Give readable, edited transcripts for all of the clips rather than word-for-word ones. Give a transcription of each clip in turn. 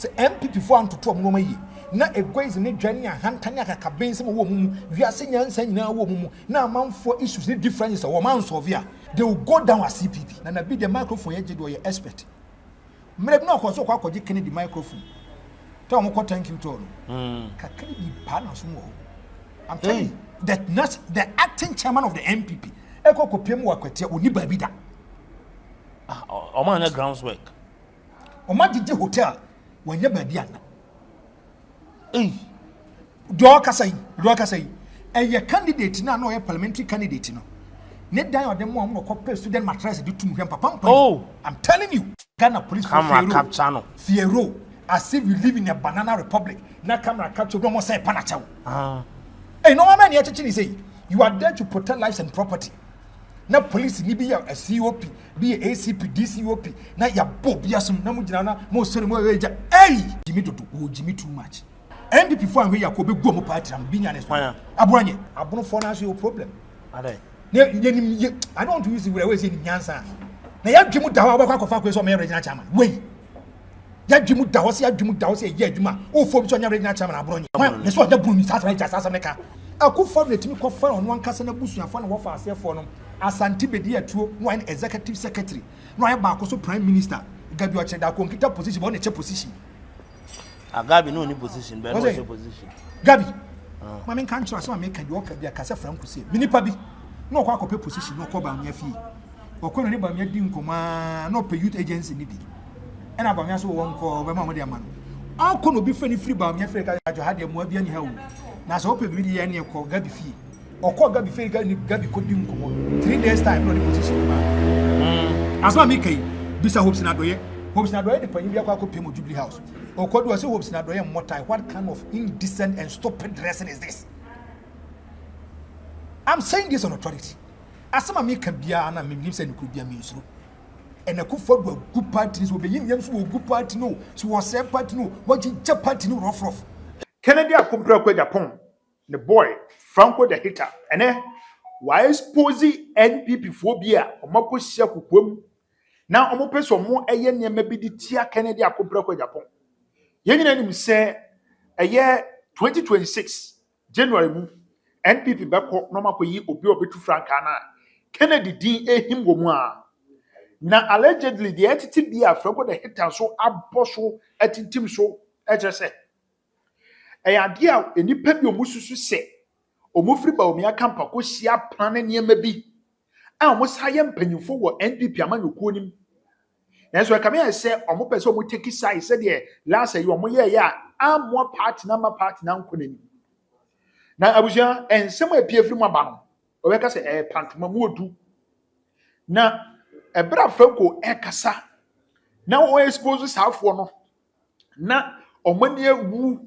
MPP for am to talk no yi na egoism ne dwane ahantane akakaben sem wo mumu wiase nyansa nyina wo mumu na amanfo issues ne differences wo man solve ya they will go down as CPP na be the microphone yeje do ye expert mre no akoso kwa akogye Kennedy microphone tell mo thank you to all ka Kennedy pa na so mo I'm telling you that not the acting chairman of the NPP ekokopiem wakwete oni babi da Oman na groundswork Oman didi hotel wanya babi ana do kasai a candidate na no parliamentary candidate no ne dan odem mo ko student mattress di tum hwem papa. I'm telling you Ghana police camera capture no Fiero as if you live in a banana republic na camera capture no more say panachaw no man here teaching say you are there to protect lives and property na police ni be a COP be a ACP DCOP na ya bob yasum na mugina na mo sori mo eja Jimmy Dodo Jimmy too much NPP for we yakobe go mo party am binya ne so aburanye abono for na so problem ade I don't want to use the way say nyansa na ya dwemu da ho abakwa kofa kweso me regional chairman wey ya dwemu da ho se ye adwuma o fo bi so nya regional chairman aburanye ne so da buru mi sa right asa meka akufo na timi kofa on wan kasa na busuafo na wo fa asefo no Asante bedi atuo no an executive secretary no ay ba so prime minister Gabi o cheda ko nkita position bo na che position Gabi no ni position be no che position Gabi ma men kan tro so ma me kan di o ka bia kasa Franko se minipa bi no kwa kope position no ko ba nya fi o ko no ni ba nya di nkoma no pe youth agency ni bi ena ba nya so won ko be ma mo de ama no an ko no bi fe ni free ba nya fe ka jo ha de mo bia ni ha wo na so pe bi di ye ne ko Gabi fi Oko Gabi fe Gabi ko di nkomo 3 days time no the position ma asma mi kai bisa hopes na doye the panyi bia kwa ko pemo Jubilee House Oko do say hopes na doye motai what kind of indecent and stupid dressing is this I'm saying this on authority asma mi ka bia na me say ni ko bia me nsuro and a for good parties will be yin so good party no so was say party no what you party no rough Kennedy akumpra kwa Agyapong the boy Franko the hitter ene why expose NPP phobia omako hia kokwam na omopeso mo eye niam bi di tia Kennedy akumpra kwa Agyapong yenyina nim se eye 2026 January mu NPP beko no makoyi obi obetu Franka na Kennedy din ehim wo mu a na allegedly the entity bia Franko the hitter so aboso atitim so ejese ade a enipa bi omususu se omufri Bawumia campa ko hia plan niema bi a omusaye mpanyimfo wo NPP amanyokuo nim na so kame se omupese omuteki sai se de last year omoye ya ammo party na ma party na nkonani na abuja ensem apie firi mu aba no obeka se pantoma mu odu na ebra Franko ekasa na o expose safo no na omani awu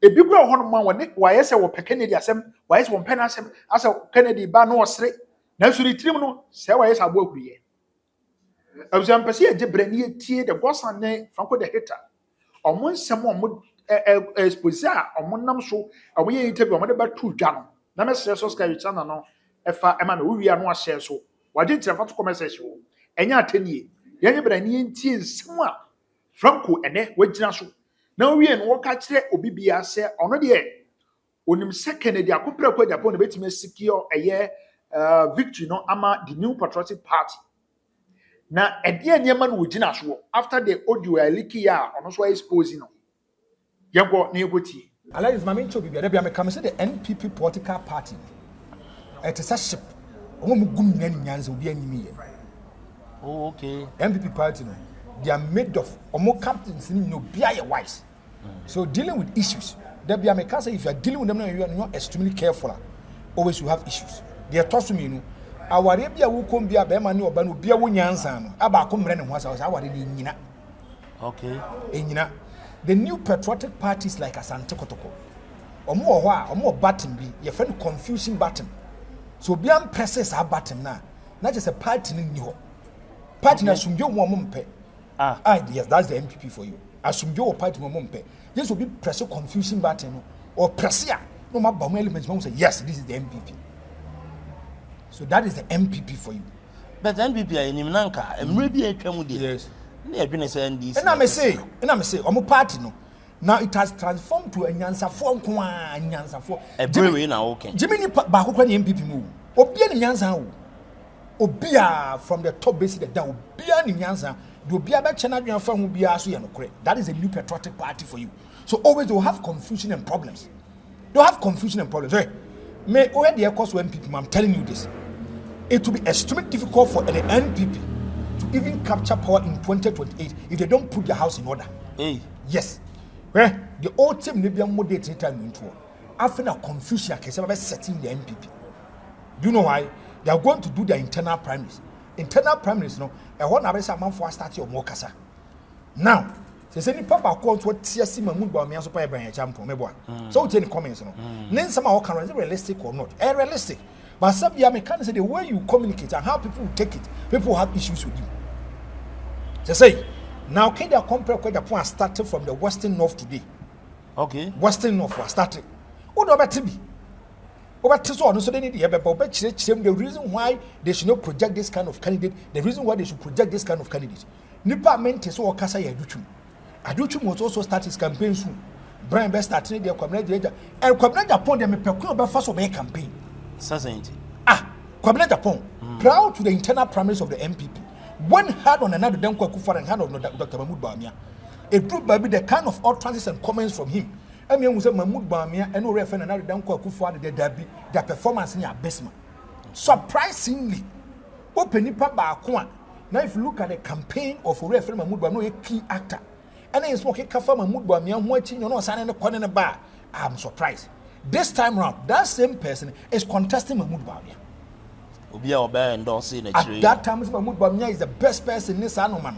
ebi gura ho no ma woni waye se wo Kennedy asem waye se wo mpena asem asa Kennedy ba no osre na so ritrim no se waye se abo akuriye abuja mpese ye brani etie de bossa ne Franko the hitter omon nsem omon expose a omon nam so omoye interview omon de ba tu dwa no na me se so sky channel no efa ema na owia no ahye so wade ntrefa to comment section enya atenie ye brani entie nsem a Franko ene wagina so na wie no woka kire obi bia se ono de onim se Kennedy akumpra kwa Agyapong na betime secure eye victory no ama the new patriotic party na ede niema no wogina so after the audio leaky ya ono so exposing no yengo na egoti Allies mama ncho bibia da bia me come say the NPP political party it is a ship omo gum na nyanza obi anyimi ye okay NPP party no they are made of omo captains ni no bia ye wise so dealing with issues that be make say if you are dealing with them you are not extremely careful always you have issues they are toss me no aware bia wo kom bia be ma ne oba no bia wo nyansa no aba akomre ne ho asa aware ni nyina okay enyina the new patriotic parties like Asante Kotoko omo ho a omo button bi ye friend confusion button so bia am presses a button na just a party ni ho party na sumjo mo mpe yes that's the NPP for you asumjo party mo mpe yes will be press confusion button or press ya no ma ba mo elements mo say yes this is the NPP so that is the NPP for you but NPP ayenim nanka emre bi atwa mu de yes And I may say, Omo party no. Now it has transformed to a nyansa for nyansa for. Everywhere now, okay. Jimmy Bakukwa NPP move. Obia ni nyansa Obia from the top base down. Obia ni nyansa. Do Obia be chana dwan fa hu bia so ye no kore. That is a new patriotic party for you. So always they will have confusion and problems. They will have confusion and problems. Hey, may already cause NPP. I'm telling you this. It will be extremely difficult for the NPP to even capture power in 2028 if they don't put their house in order. Hey. Yes. Where the old team may be a moderate time into after a confusion case about setting the NPP. Do you know why? They are going to do their internal primaries. Internal primaries, no, and one of them for start your more kasa. Now, say any papa called what TSC Mahmoud Bawumia so by champion. So any comments, no. Then some of our realistic or not. Realistic. But some Americans say the way you communicate and how people take it, people have issues with you. They say, now Kenya Comparative started from the Western North today. Okay. Western North was started. What about TB? Over so they need the reason why they should not project this kind of candidate, the reason why they should project this kind of candidate. Nipa meant to so Kasa Yaduchum. Aduchum was also start his campaign soon. Brian Best started their community and community upon them a peculiar first of a campaign. Community upon proud to the internal primaries of the NPP. One hard on another Danko Kufar and hand on Dr. Mahmoud Bawumia. It proved by the kind of utterances and comments from him. I mean, was Mahmoud Bawumia and no reference another Danko Kufar, their performance in your basement. Surprisingly, open Nipa Bakwan. Now, if you look at the campaign of reference Mahmoud Bawumia, a key actor, and then smoking Kafa Mahmoud Bawumia, watching, you know, signing the corner in the bar. I'm surprised. This time round, that same person is contesting Mahmoud Bawumia. At that time, Mahmoud Bawumia is the best person in this anomaly.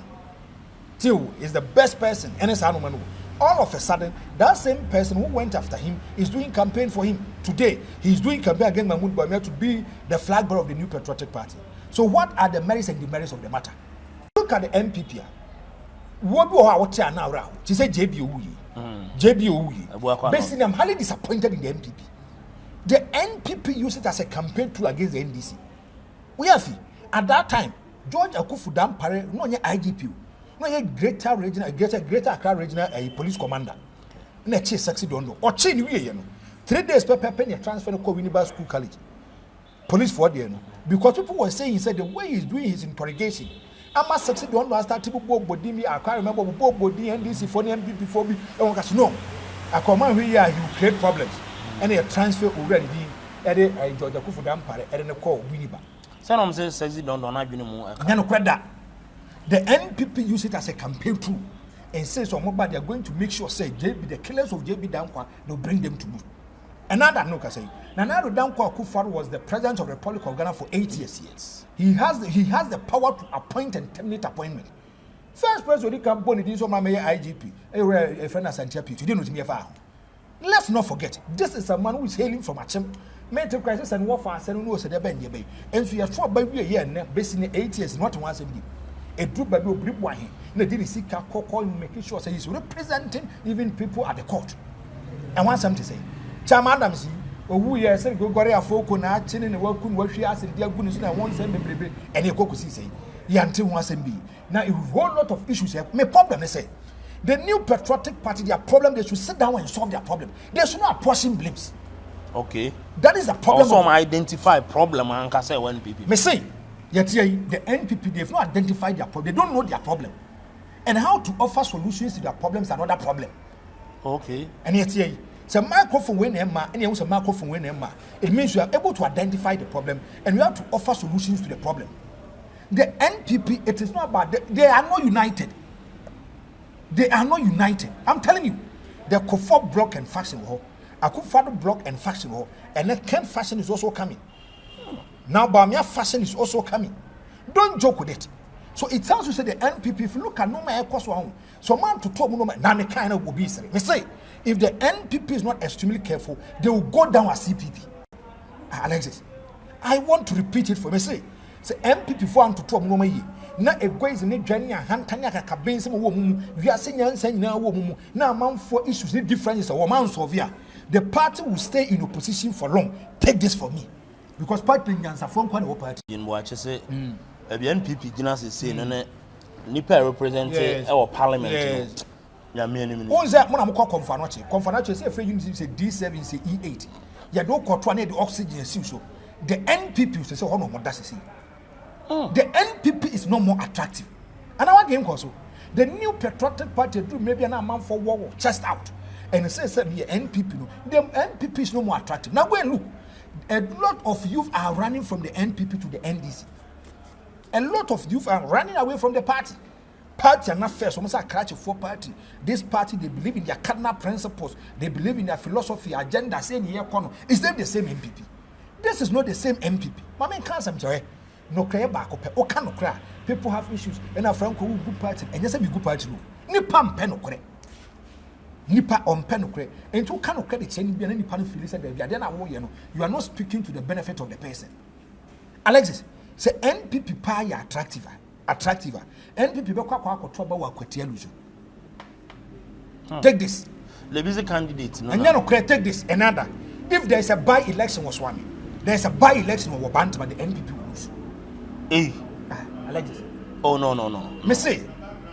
Till is the best person in this anomaly. All of a sudden, that same person who went after him is doing campaign for him. Today, he's doing campaign against Mahmoud Bawumia to be the flag bearer of the new patriotic party. So what are the merits and demerits of the matter? Look at the NPP. What do I say now? She said JBO. Basically, I'm highly disappointed in the NPP. The NPP used it as a campaign tool against the NDC. We have at that time, George Akufu Pare, no IGP, no greater regional, greater Accra regional police commander. No chase succeed on or chain you know. 3 days per penny transfer to Winneba School College. Police for the because people were saying he said the way he's doing his interrogation. I must succeed on last time people body me. I can't remember body NDC for the NPP for me. No, I command here you create problems. And a transfer already at a George Akufu Pare and a call Winneba. Some say sexy don't know that. The NPP use it as a campaign tool and says on mobile they are going to make sure say JB the killers of JB Dankwa they'll bring them to book. Another no can say Nanado Dankwa Akufo was the president of the Republic of Ghana for 8 years. Yes. He has the power to appoint and terminate appointment. First person who can bone this on my IGP, a friend as Santiago, you didn't know me. Let's not forget, this is a man who is hailing from Achem. Mental crisis and warfare, and no said a and so you are 4 by a year, basically 8 years, not once a week. A group by a brief one, and did see call making sure he's representing even people at the court. I want something to say. Chamadams, we are saying Gogoria folk on action and welcome what she asked in their goodness and one send me and a cocos say, Yanti wants and be. Now, a whole lot of issues have my problem, they say. The new patriotic party, their problem, they should sit down and solve their problem. They should not apportion blames. Okay. That is the problem. Also, identify problem and can say one NPP. Me say, yet the NPP, they have not identified their problem. They don't know their problem. And how to offer solutions to their problems another problem. Okay. And yet here, so microphone when Emma, and you use a microphone when Emma. It means you are able to identify the problem and you have to offer solutions to the problem. The NPP, it is not about they are not united. They are not united. I'm telling you, the Kufuor block and faction Akufo block and faction and the Ken faction is also coming. Now Bawumia faction is also coming. Don't joke with it. So it tells you say the NPP, if you look at no man home, so man to talk no man na me kind of will be say. Me say if the NPP is not extremely careful, they will go down as CPP. Alexis, I want to repeat it for me. Say NPP for am to talk no man. Na egwezi ne dwane ahantanya kakabense mo wo mumu wiase nyansa nyina wo mumu na amanfo issues ne differences wo man solve ya the party will stay in opposition for long. Take this for me because party nyansa for nkwa na wo party in watch say NPP gina say no Nipa represented our parliament. Yes. Ya me ni. Once that man am call Confanache say free unity say D7 say E8. Ya do kotwa na the oxygen so. The NPP say no more that say. The NPP is no more attractive. And our game also. The new patriotic party do maybe an amount for war chest out. And it says the NPP no. The NPP is no more attractive. Now go and look. A lot of youth are running from the NPP to the NDC. A lot of youth are running away from the party. Party are not first. Almost a catch for party. This party, they believe in their cardinal principles. They believe in their philosophy, agenda. Saying here, is them the same MPP? This is not the same MPP. My man can't say no clear back up. O cannot cry. People have issues. And our Franko good party. And yes, we good party. Nipa pen okre. Nipa on pen okre. And you cannot credit any be any panel feel said they are then you are not speaking to the benefit of the person. Alexis, say NPP pay attractive. NPP be kwa trouble wa kwetia luzo. Take this. The busy candidate. No, and then take this. Another. If there is a by-election was one, there is a by-election or Bantama, the NPP will lose. Eh? Alexis. Oh no. Me say.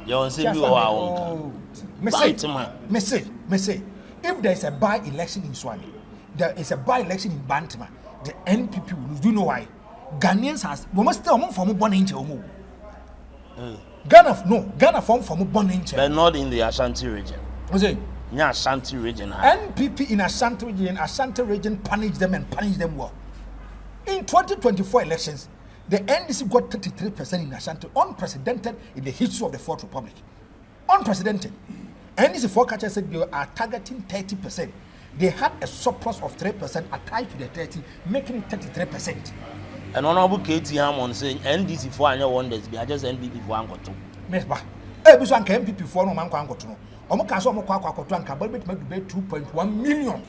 You say you are me say. If there is a by-election in Swami, there is a by-election in Bantama, the NPP will lose. Do you know why? Ghanaians has we must tell them from one inch or more. Ghana form from one inch. But not in the Ashanti region. What's it? Yeah, Ashanti region. NPP in Ashanti region punished them well. In 2024 elections, the NDC got 33% in Ashanti, unprecedented in the history of the Fourth Republic. Unprecedented. NDC forecasters said they are targeting 30%. They had a surplus of 3% attached to the 30, making it 33%. And honorable KT Hammond saying NDC for any wonders, be just NPP for Ango too. Mesba. This one NPP for no man Ango too. Omokaso omokwa anka but make 2.1 million.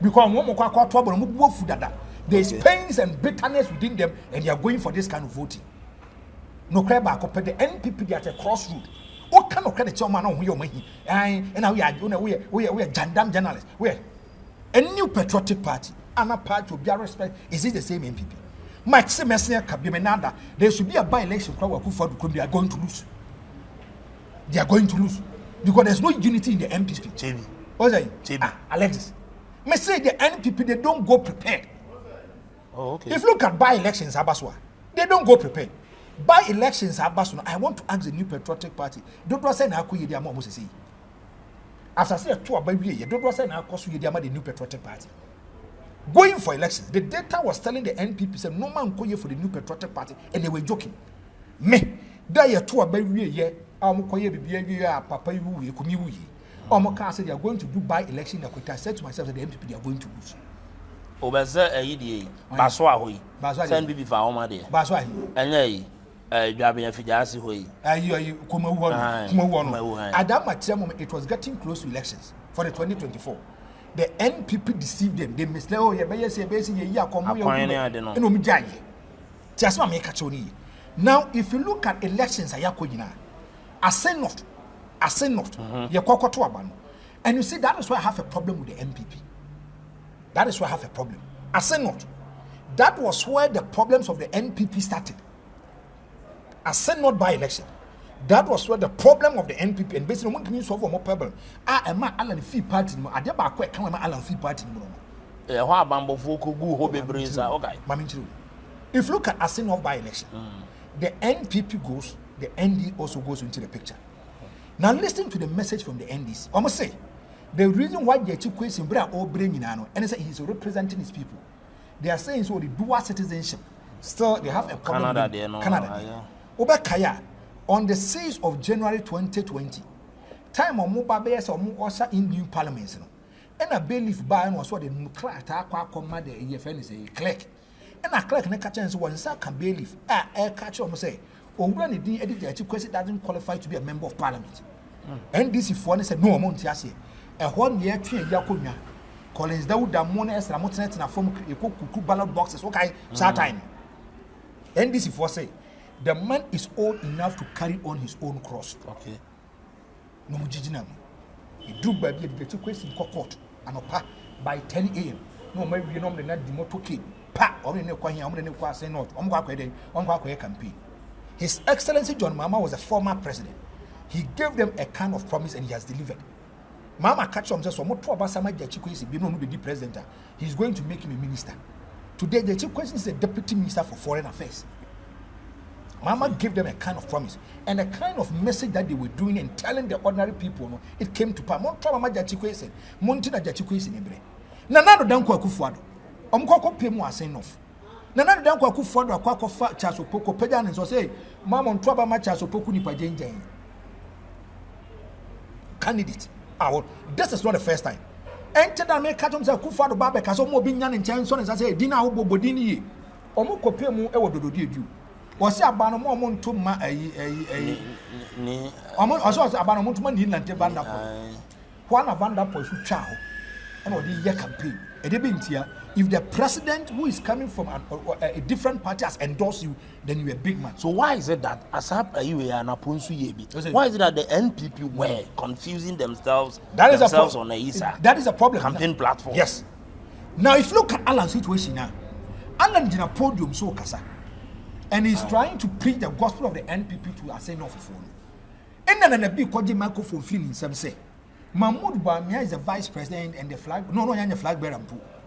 Because omokwa trouble omo food dada. There is pains and bitterness within them, and they are going for this kind of voting. No cry back up the NPP they at a crossroad. What kind of credit your man on your money? And now we are jandam journalists. We are a new patriotic party. And a party to be respect. Is it the same NPP? Mike Semester Kabimenada. There should be a by-election crowd who they are going to lose. They are going to lose. Because there's no unity in the NPP. What's that? Alexis. Me say the NPP, they don't go prepared. Oh, okay. If you look at by-elections, Abaswa, they don't go prepared. By-elections, Abaswa, I want to ask the new patriotic party. Don't say na akuye di amo Moses. After say two about we, don't say na akosu di amo the new patriotic party. Going for elections, the data was telling the NPP said no man go for the new patriotic party, and they were joking. Me, that year two about we ye, koye bibi papa you kumi wu ye. Omoka said they are going to do by-election. I said to myself that the NPP they are going to lose. Obeza EDA Baswa hoyi. Send NPP for Oma there. Baswa. Enye Dwabe Afijasi hoyi. Ayi kuma wu. At that material moment, it was getting close to elections for the 2024. The NPP deceived them. They misled. Oh, now, if you look at elections, I say not. And you see, that is why I have a problem with the NPP. That is why I have a problem. I say not. That was where the problems of the NPP started. I say not by election. That was where the problem of the NPP and basically one can you solve more problem. I am Alan Fee Party. I did back quick come Alan Fee Party. How bambo foku gu hobe breza. Okay. If you look at a of by election, the NPP goes, the ND also goes into the picture. Now listen to the message from the NDs. I must say, the reason why they took question all bringing and say he's representing his people. They are saying so the dual citizenship. Still, they have a problem. Canada. Obakaya. On the 6th of January 2020, time on mobile base or more in new parliaments. And a bailiff buying was what the clerk command the EFN is a clerk. And a clerk and a catcher and one can bailiff. A catcher almost say, or when the editor question doesn't qualify to be a member of parliament. And this if one said no amount yasi. A 1 year tree Yakunya. Collins Dawda Mona as Ramotanet and a form of ballot boxes. Okay, time. And this if one say. The man is old enough to carry on his own cross. Okay. No mujijinam. He do by the question court and by 10 a.m. No, maybe you know the not the motor kid. Pa, or in the Quanya, or in the Quas, not on campaign. His Excellency John Mahama was a former president. He gave them a kind of promise and he has delivered. Mama catch him says, president. He's going to make him a minister. Today, the chief question is the deputy minister for foreign affairs. Mama gave them a kind of promise and a kind of message that they were doing and telling the ordinary people. No, it came to pass. Mama Jachikwesi, Montina Jachikwesi Nebre. Nanado Danko Kufuado. Omkoko Pemu are saying off. Nanado Danko Kufuado, Aquako Fat Chaso Poco Pedan and so say, Mamma on Traba Machaso Poku Nipa Jane. Candidate. This is not the first time. Enter that make Katum Kufuado Babek as Omo Binyan and Chanson as I say, Dina Obo Bodini. Omoko Pemu Ewodo do. Was a banomon to my also a banomon to my Inland Vanda. One of Vanda Posu Chow and the year campaign. If the president who is coming from a different party has endorsed you, then you're a big man. So why is it that why is it that the NPP were confusing themselves on the ISA? That is a problem. Campaign platform. Yes. Now if you look at Alan's situation now, Alan did a podium so kasa. And he's trying to preach the gospel of the NPP to us saying off the phone. And then a big koji microphone feeling some say. Mahmoud Bawumia is the vice president and the flag. No, the flag bearer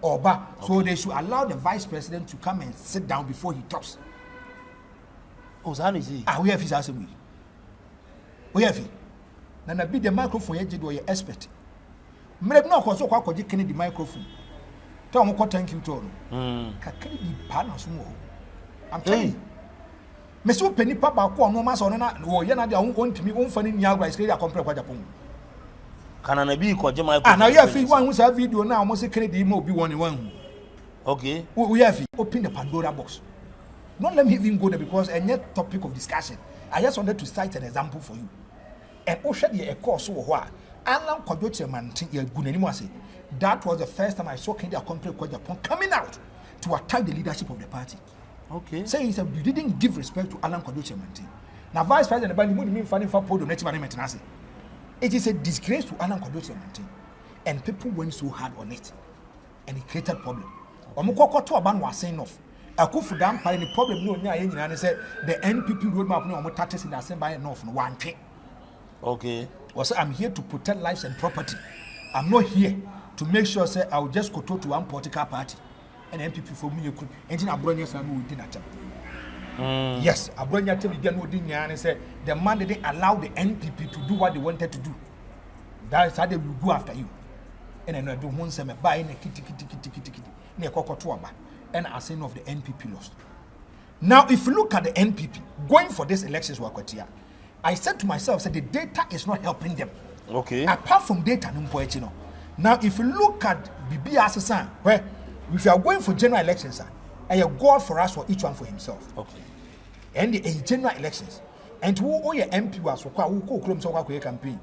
Oba. Okay. So they should allow the vice president to come and sit down before he talks. Oh, so how is he? We have his assembly. We have him. Now be the microphone you do your expert. Maybe no cause so kwa the microphone. Tell me thank you to. Kakini be partners more. I'm telling you. Meso penny papa ko no ma so no na wo ye na de won ntimi won fani nya gba iskri compare Agyapong. Kana na bi ko je microphone. Now you have one who say video now almost say Kennedy mo bi one. Okay. We have open the Pandora box. Don't let me even go there because any topic of discussion. I just wanted to cite an example for you. And Oshadi a course so what Alan Kojoche man say that was the first time I saw Kennedy compare Agyapong coming out to attack the leadership of the party. Okay. Saying so you didn't give respect to Alan Kojoche Mantin. Now Vice President Bani mean funding for podium next management. It is a disgrace to Alan Kojoche Mantin. And people went so hard on it. And it created problem. Omukoko to Aban was saying off. Akufu dam by the problem no nya yen and say the NPP roadmap no omo taxes in the same by enough no one thing. Okay. Was I'm here to protect lives and property. I'm not here to make sure say I'll just go to one political party. And NPP for me, and in Abronia Samu did not. Yes, Abronia tell me again who didn't and say the man didn't allow the NPP to do what they wanted to do. That is how they will go after you. And I do one summer buying a kitty near Kokotuaba and a saying of the NPP lost. Now, if you look at the NPP going for this elections, I said to myself, the data is not helping them. Okay. Apart from data, now if you look at BBS, where if you are going for general elections, a God for us for each one for himself. Okay. And the general elections. And who all your MP was who go close to campaign.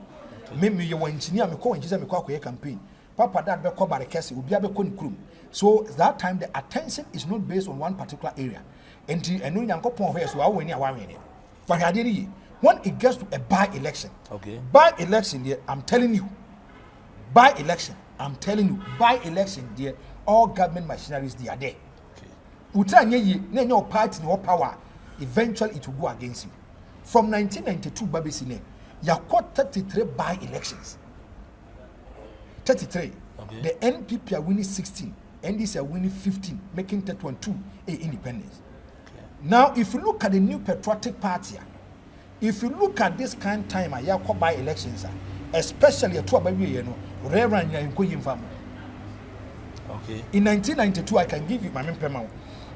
Maybe you want engineer me call and campaign. Papa that be called by the case will be able to. So that time the attention is not based on one particular area. And no young couple where so I win it. But when it gets to a by-election, okay. By-election, I'm telling you, by-election, dear, all government machineries they are there. Okay. Your party, no power. Eventually, it will go against you. From 1992, Babisine, you got 33 by-elections. 33. Okay. The NPP are winning 16, NDC are winning 15, making 31-2 independence. Okay. Now, if you look at the new patriotic party, if you look at this kind of time, you got by-elections, especially a 2 by Reverend family. Okay. In 1992, I can give you my memory.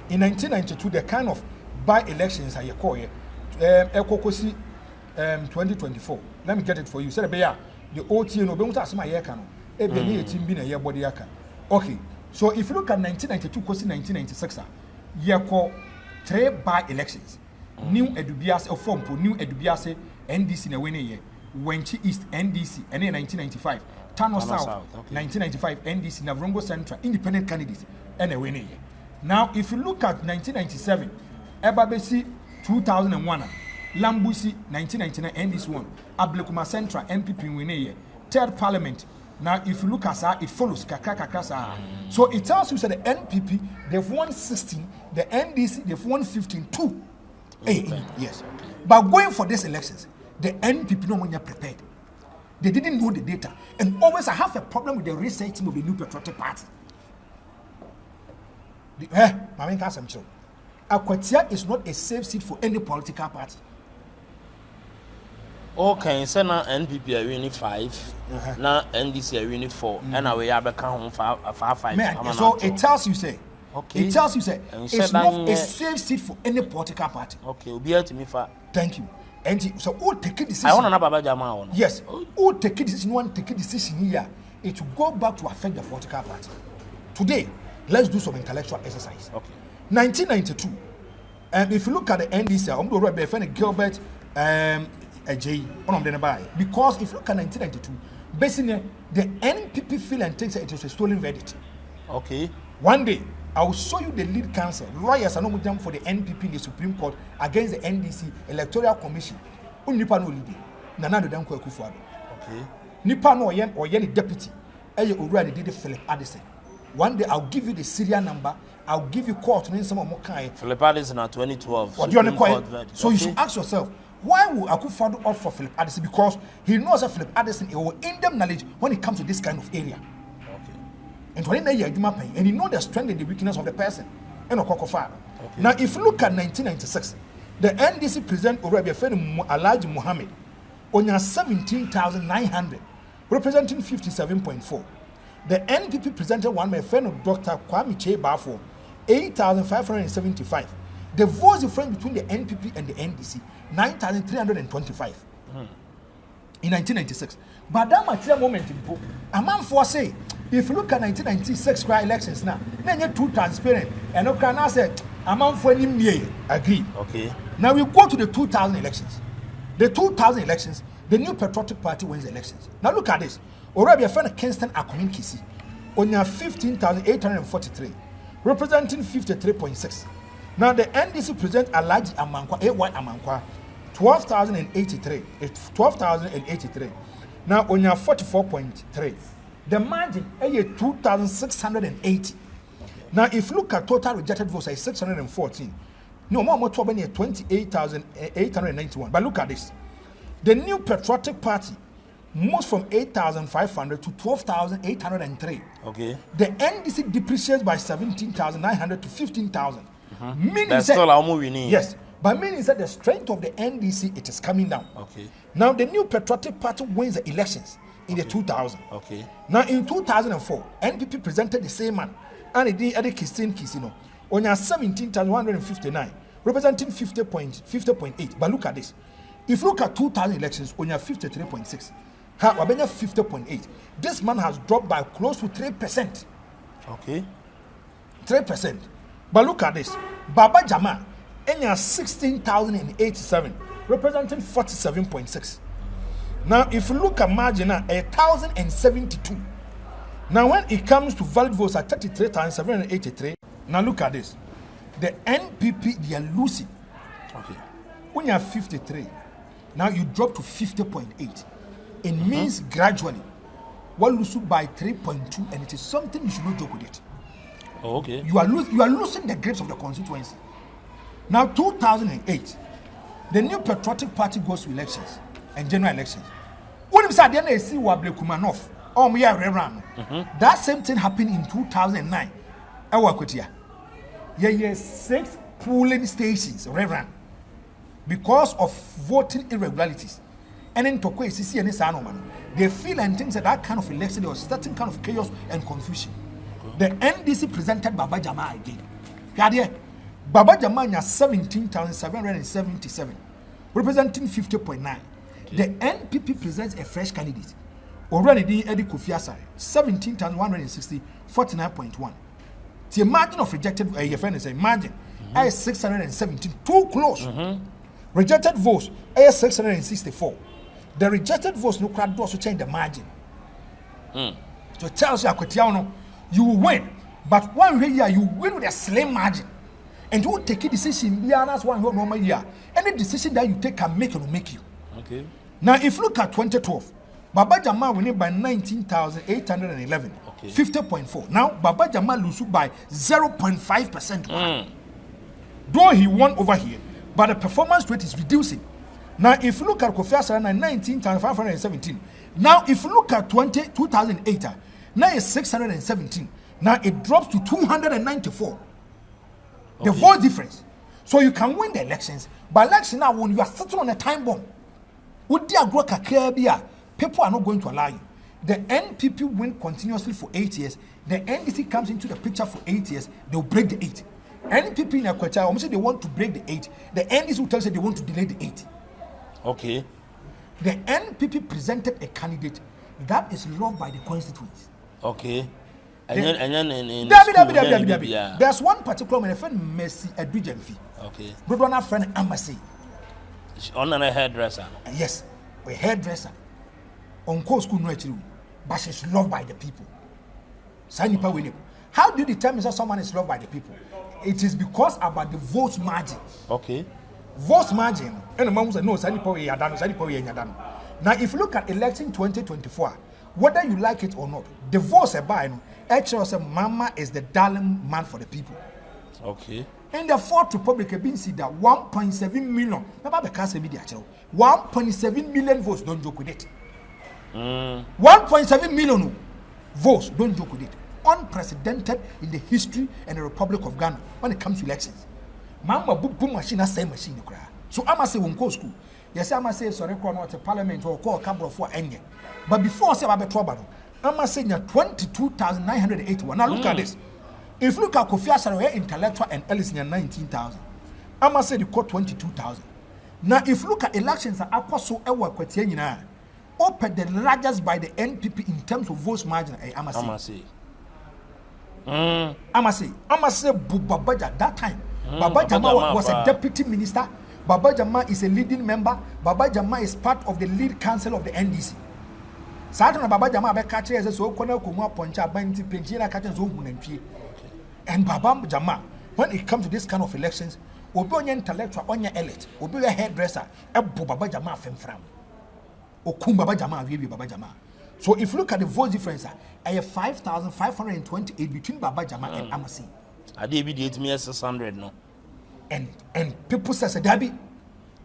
In 1992, the kind of by-elections I call it, 2024. Let me get it for you. Say the OT no be muta my year can. Okay. So if you look at 1992 to 1996, you call 3 by-elections. New Edubiase or form for New Edubiase NDC na winning year. Wenchi East NDC and in 1995. Tano South, okay. 1995, NDC, Navrongo Central, independent candidates, and a winning. Now, if you look at 1997, Ebabesi 2001, Lambusi 1999, NDC 1, Ablekuma Central, NPP winning. Third Parliament. Now, if you look at that, it follows. So it tells you that the NPP, they've won 16, the NDC, they've won 15, 2. Yes. But going for these elections, the NPP no one prepared. They didn't know the data. And always I have a problem with the research team of the New Patriotic Party. Akwatia is not a safe seat for any political party. Okay, so now NPP are winning 5, now NDC are winning 4, and now we have become 5. So it tells you, say, it tells you, say, it's not a safe seat for any political party. Okay, we'll be here to me for. Thank you. And so, who take a decision? I want to know about Jama. Yes, who take a decision? One take a decision here. It will go back to affect the political party. Today, let's do some intellectual exercise. Okay. 1992. If you look at the NDC, I'm going to refer to Gilbert because if you look at 1992, basically the NPP feel and thinks that it was a stolen verdict. Okay. One day, I will show you the lead counsel, lawyers are not them for the NPP in the Supreme Court against the NDC Electoral Commission. Nipa no lead. Nana do Danko Akufo-Addo. Okay. Nipa no or the deputy. Already did Philip Addison. One day I'll give you the serial number. I'll give you court name some more kind. Philip Addison in 2012. What do you want to call it? So you should ask yourself, why will Akufo-Addo opt for Philip Addison? Because he knows that Philip Addison will in-depth knowledge when it comes to this kind of area. Okay. And when and he knows the strength and the weakness of the person. And okay. Now, if you look at 1996, the NDC president already Alhaji Muhammad on 17,900, representing 57.4. The NPP presented one my friend of Dr. Kwame Che Bafo, 8,575. The vote difference between the NPP and the NDC, 9,325 in 1996. But that material moment in Pope, a man for say, if you look at 1996 elections now, then you're too transparent. And okay, now say, a man for any agree. Okay. Now we go to the 2000 elections. The 2000 elections, the New Patriotic Party wins the elections. Now look at this. Already a friend of Kingston Akomin Kisi, on your 15,843, representing 53.6. Now the NDC present Alhaji Amankwa, A.Y. Amankwa, 12,083. Now on your 44.3. The margin is 2,680. Now if you look at total rejected votes, is 614. No more 28,891. But look at this. The New Patriotic Party moves from 8,500 to 12,803. Okay. The NDC depreciates by 17,900 to 15,000. Meaning that's still our movie. Yes, but meaning that the strength of the NDC it is coming down. Okay. Now the New Patriotic Party wins the elections in the 2000. Okay. Now in 2004, NPP presented the same man, and it did Christine Kisino on your 17,159, representing 50.8. But look at this. If you look at 2000 elections, on your 53.6. Wabenya 50.8. This man has dropped by close to 3%. Okay. 3%. But look at this. Baba Jama, in 16,087, representing 47.6. Now, if you look at margin, 1,072. Now, when it comes to valid votes at 33,783, now look at this. The NPP, they are losing. Okay. When you have 53, now you drop to 50.8. It means gradually, one loses by 3.2, and it is something you should not joke with it. Oh, okay. You are losing the grips of the constituency. Now, 2008, the New Patriotic Party goes to elections and general elections. When you say they see Wable Kumanov, that same thing happened in 2009. Yeah, 6 polling stations, Reverend, because of voting irregularities. And in Tokwe, CC and Sanoman, they feel and think that kind of election, there was certain kind of chaos and confusion. The NDC presented Baba Jama again. Baba Jama has 17,777, representing 50.9. The NPP presents a fresh candidate. Already Eddie Kofiasai, 17,160, 49.1. The margin of rejected, your friend is a margin, is 617, too close. Rejected votes, is 664. The rejected votes no crowd also change the margin. So it tells you, you will win, but one year you win with a slim margin, and you will take a decision. That's one normal year. Any decision that you take can make it will make you. Okay. Now, if you look at 2012, Baba Jama win by 19,811, 50.4. Now, Baba Jama loses by 0.5%. Though he won over here, but the performance rate is reducing. Now, if you look at Kofi Asare in 19,517, now if you look at 2008, now it's 617. Now it drops to 294. Okay. The vote difference. So you can win the elections, but election now when you are sitting on a time bomb, would the agro people are not going to allow you. The NPP win continuously for 8 years. The NDC comes into the picture for 8 years. They will break the 8. NPP in Equator, almost say they want to break the 8. The NDC will tell you they want to delay the 8. Okay. The NPP presented a candidate that is loved by the constituents. Okay. There's one particular man, a friend Messi Adrijanfi. Okay. Brother friend Amasi. On a hairdresser. Yes, a hairdresser. On course school no actually, but she's loved by the people. Sanipa William. How do you determine that someone is loved by the people? It is because about the vote margin. Okay. Vote margin. And the mom said no, Sanipa we are done, Sanipa we are done. Now, if you look at election 2024, whether you like it or not, the votes are buying. Actually, say Mama is the darling man for the people. Okay. In the Fourth Republic, have been seen that 1.7 million. Remember the cancer media, 1.7 million votes. Don't joke with it. 1.7 million votes. Don't joke with it. Unprecedented in the history and the Republic of Ghana when it comes to elections. Mama boom machine, same machine. So I must say, when go school. Yes, I must say, sorry, not a parliament or call a couple for any. But before I say about trouble, I must say 22,981. Now look at this. If you look at Kofi Asare intellectual and Ellison in 19,000, I must say they caught 22,000. Now if you look at elections that are so ever open the largest by the NPP in terms of votes margin, I must say. I must say Babaja that time. Baba Jama was a deputy minister. Baba Jama is a leading member. Baba Jama is part of the lead council of the NDC. Saturday Baba Jama be catch as so kona kuma poncha banti penjina catch zo hunantwie. And Baba Jama, when it comes to this kind of elections, obi onye intellectual onye elite, obi a hairdresser, ebo Baba Jama femfram. Okum Baba Jama awie Baba Jama. So if you look at the vote difference, I have 5,528 between Baba Jama and Amasi. I did be 600 no. And people say, Dabi,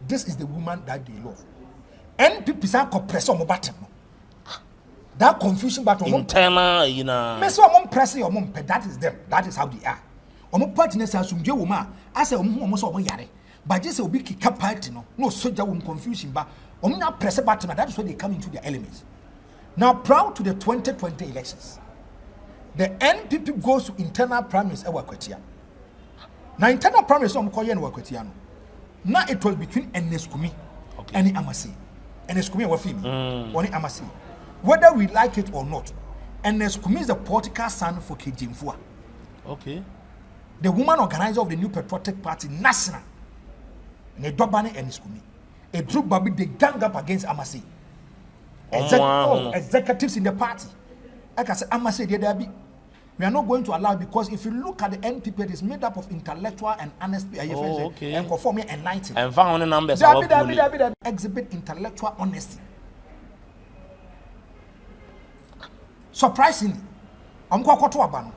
this is the woman that they love. And people say, press on my button. That confusion button. Internal, you know. That is them. That is how they are. Omo partners are some woman. I say, almost over yare. But just a big kick party, no soldier won't confusion, but not press a button. That is where they come into their elements. Now, proud to the 2020 elections, the NPP goes to internal primaries. Now, internal primaries on Koyan Wakwetiano. Now it was between Neskumi and Amasi. Neskumi was female, only Amasi. Whether we like it or not, Neskumi is the political son for Kijimfua. Okay. The woman organizer of the New Patriotic Party, National. Nedobane Neskumi. A group baby they gang up against Amasi. Executives in the party. Like I said, Amasi Dedabi. We are not going to allow, because if you look at the NPP, it is made up of intellectual and honest and conforming and enlightened. And found numbers exhibit intellectual honesty. Surprisingly, I'm going to Abano.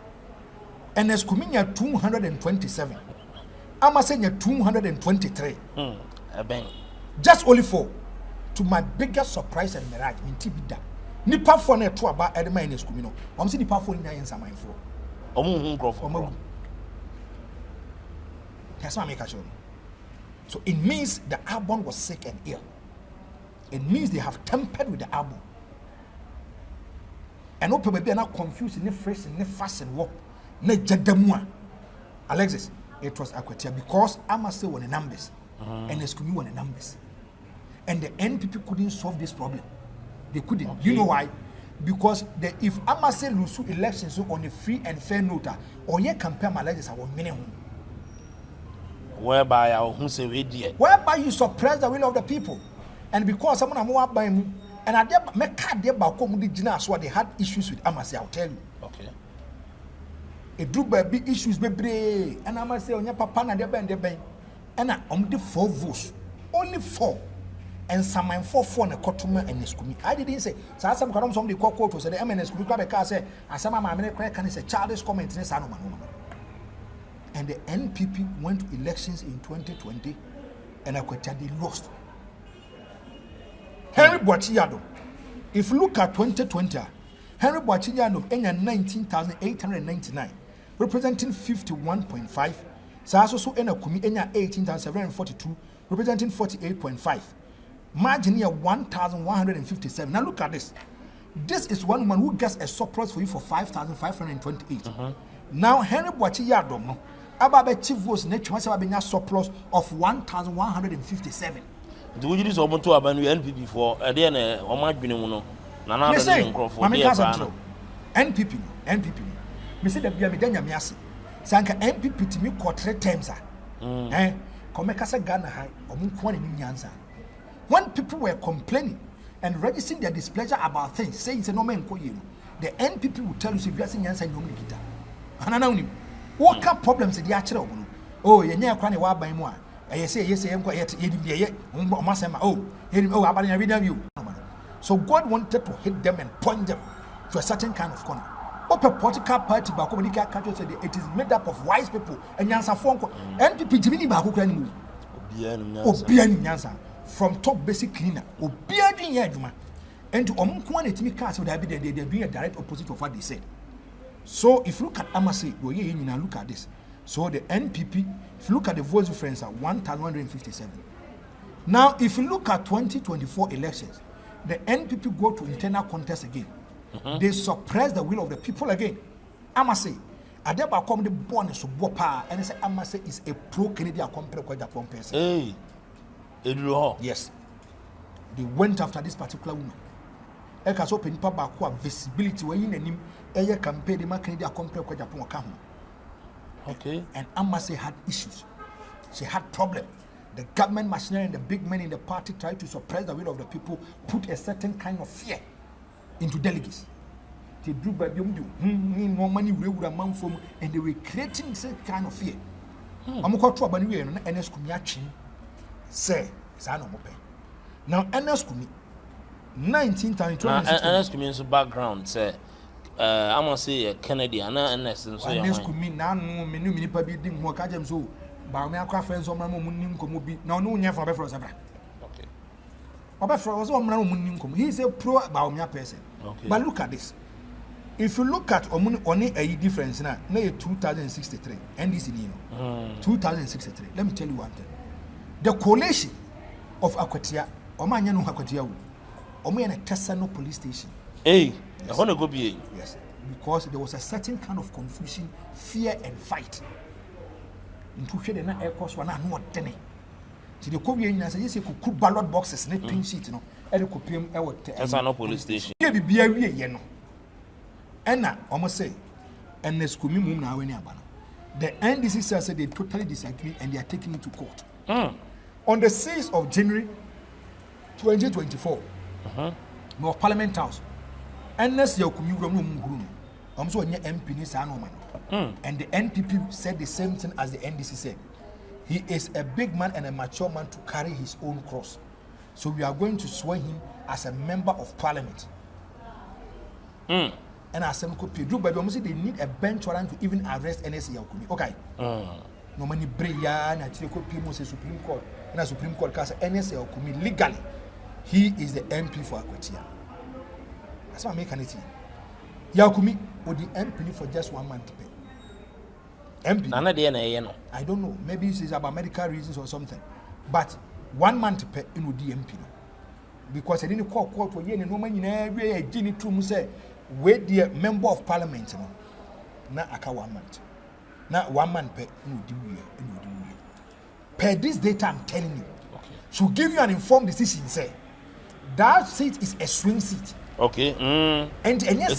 And there's coming 227. I'm saying 223. Just only 4. To my biggest surprise and mirage in Tibida. Nipa for ne to aba edema in eskumino. I'm see nipa for in answer my for. That's what I make a show. So it means the Agbon was sick and ill. It means they have tempered with the Agbon. And no people are not confused in the fresh and the fast and walk. Ne jedemua. Alexis, it was Aquatia because I must say one the numbers and Eskumi one the numbers. And the NPP couldn't solve this problem. They couldn't. Okay. You know why? Because if Amase lose elections on a free and fair note, or you compare my legislators our minimum. Whereby you suppress the will of the people. And because someone am more by me, and I did make card there about so they had issues with Amase, I'll tell you. Okay. A group by big issues, baby, and Amase on your papa and the bank. And I'm the 4 votes. Only 4. And some 4 na kotuma and Neskumi. I didn't say, so some columns on the quote was the MNS Kuka say, as some American can say, childish comment in a. And the NPP went to elections in 2020 and Akwatia, they lost. Henry Boachiyado, if you look at 2020, Henry Boachiyado earned 19,899, representing 51.5. Saso ena kumi enya 18,742, representing 48.5. Margin here 1,157. Now look at this. This is one woman who gets a surplus for you for 5,528. Now Henry Boachiyado no ababe chief votes ne twase abenya surplus of 1,157. Do you use omo to abanu NPP for e dey na omo adwene mu no na na na nkrofo dey ba NPP. Me say da bia me danya me ase. Sanka NPP to me for 3 terms komeka say Ghana high omo ko ne nyanza. When people were complaining and registering their displeasure about things, saying it's a no man ko you, the NPP will tell you if you are saying nyanza no nikita. Anana unim. What kind problems dey actually omo? Oh, ye nya kwa ne wa ban mu a. Yes, so God wanted to hit them and point them to a certain kind of corner. What a political party said it is made up of wise people and Yansa Fonko NPP Jimmy Baku from top basic cleaner and to Omunkwan it me cast would be they're being a direct opposite of what they said. So if you look at Amase, look at this. So the NPP, if you look at the vote difference, are 1,157. Now, if you look at 2024 elections, the NPP go to internal contest again. They suppress the will of the people again. I must say, Adeba come the born so bopa, and I say I must say is a pro-Canadian Agyapong person. Hey, yes, they went after this particular woman. Eka so penipa baako visibility where in him eye campaign the Canadian Agyapong account. Okay. And Amase had issues. She had problems. The government machinery and the big men in the party tried to suppress the will of the people, put a certain kind of fear into delegates. They drew by no money and they were creating some kind of fear. Say, now, NSCUMI 19,000 background, say. I must say Kennedy and NS so NS could mean now many people didn't work at them so Bawumia friends on my moon come now no near for okay. He's a pro Bawumia person. Okay. But look at this. If you look at only a difference now, 2063 NDC 2063. Let me tell you one thing. The coalition of Akwatia, Omanya no Akwatia, Omanya Tesano police station. Hey. Yes. I want to go be. Yes, because there was a certain kind of confusion, fear, and fight. Into share the air course one and what ten. To the Korean, I say, yes, you could ballot boxes, net pin sheet, you know, and could pay that's no police station. Here be a you know. And now, almost say, and the school move now in Abana. The NDC says they totally disagree and they are taking it to court. On the 6th of January 2024, North Parliament House. Unless you come so MP and the NPP said the same thing as the NDC said. He is a big man and a mature man to carry his own cross. So we are going to swear him as a member of parliament. And as some copy do, but almost they need a bench warrant to even arrest NSC Yakumi. Okay. No money Breya and Supreme Court and a Supreme Court cast NSC Yakumi legally. He is the MP for Akwatia. That's what I'm making it. Yakumi or the MP for just 1 month to pay. MP. I don't know. Maybe it's about medical reasons or something. But 1 month to pay in the MP. Because I didn't call court for you and no man in every Jenny Trum say, wait the member of parliament. Not a 1 month. Not 1 month pay in the per this data I'm telling you. Okay. Should give you an informed decision, say. That seat is a swing seat. Okay. And yes,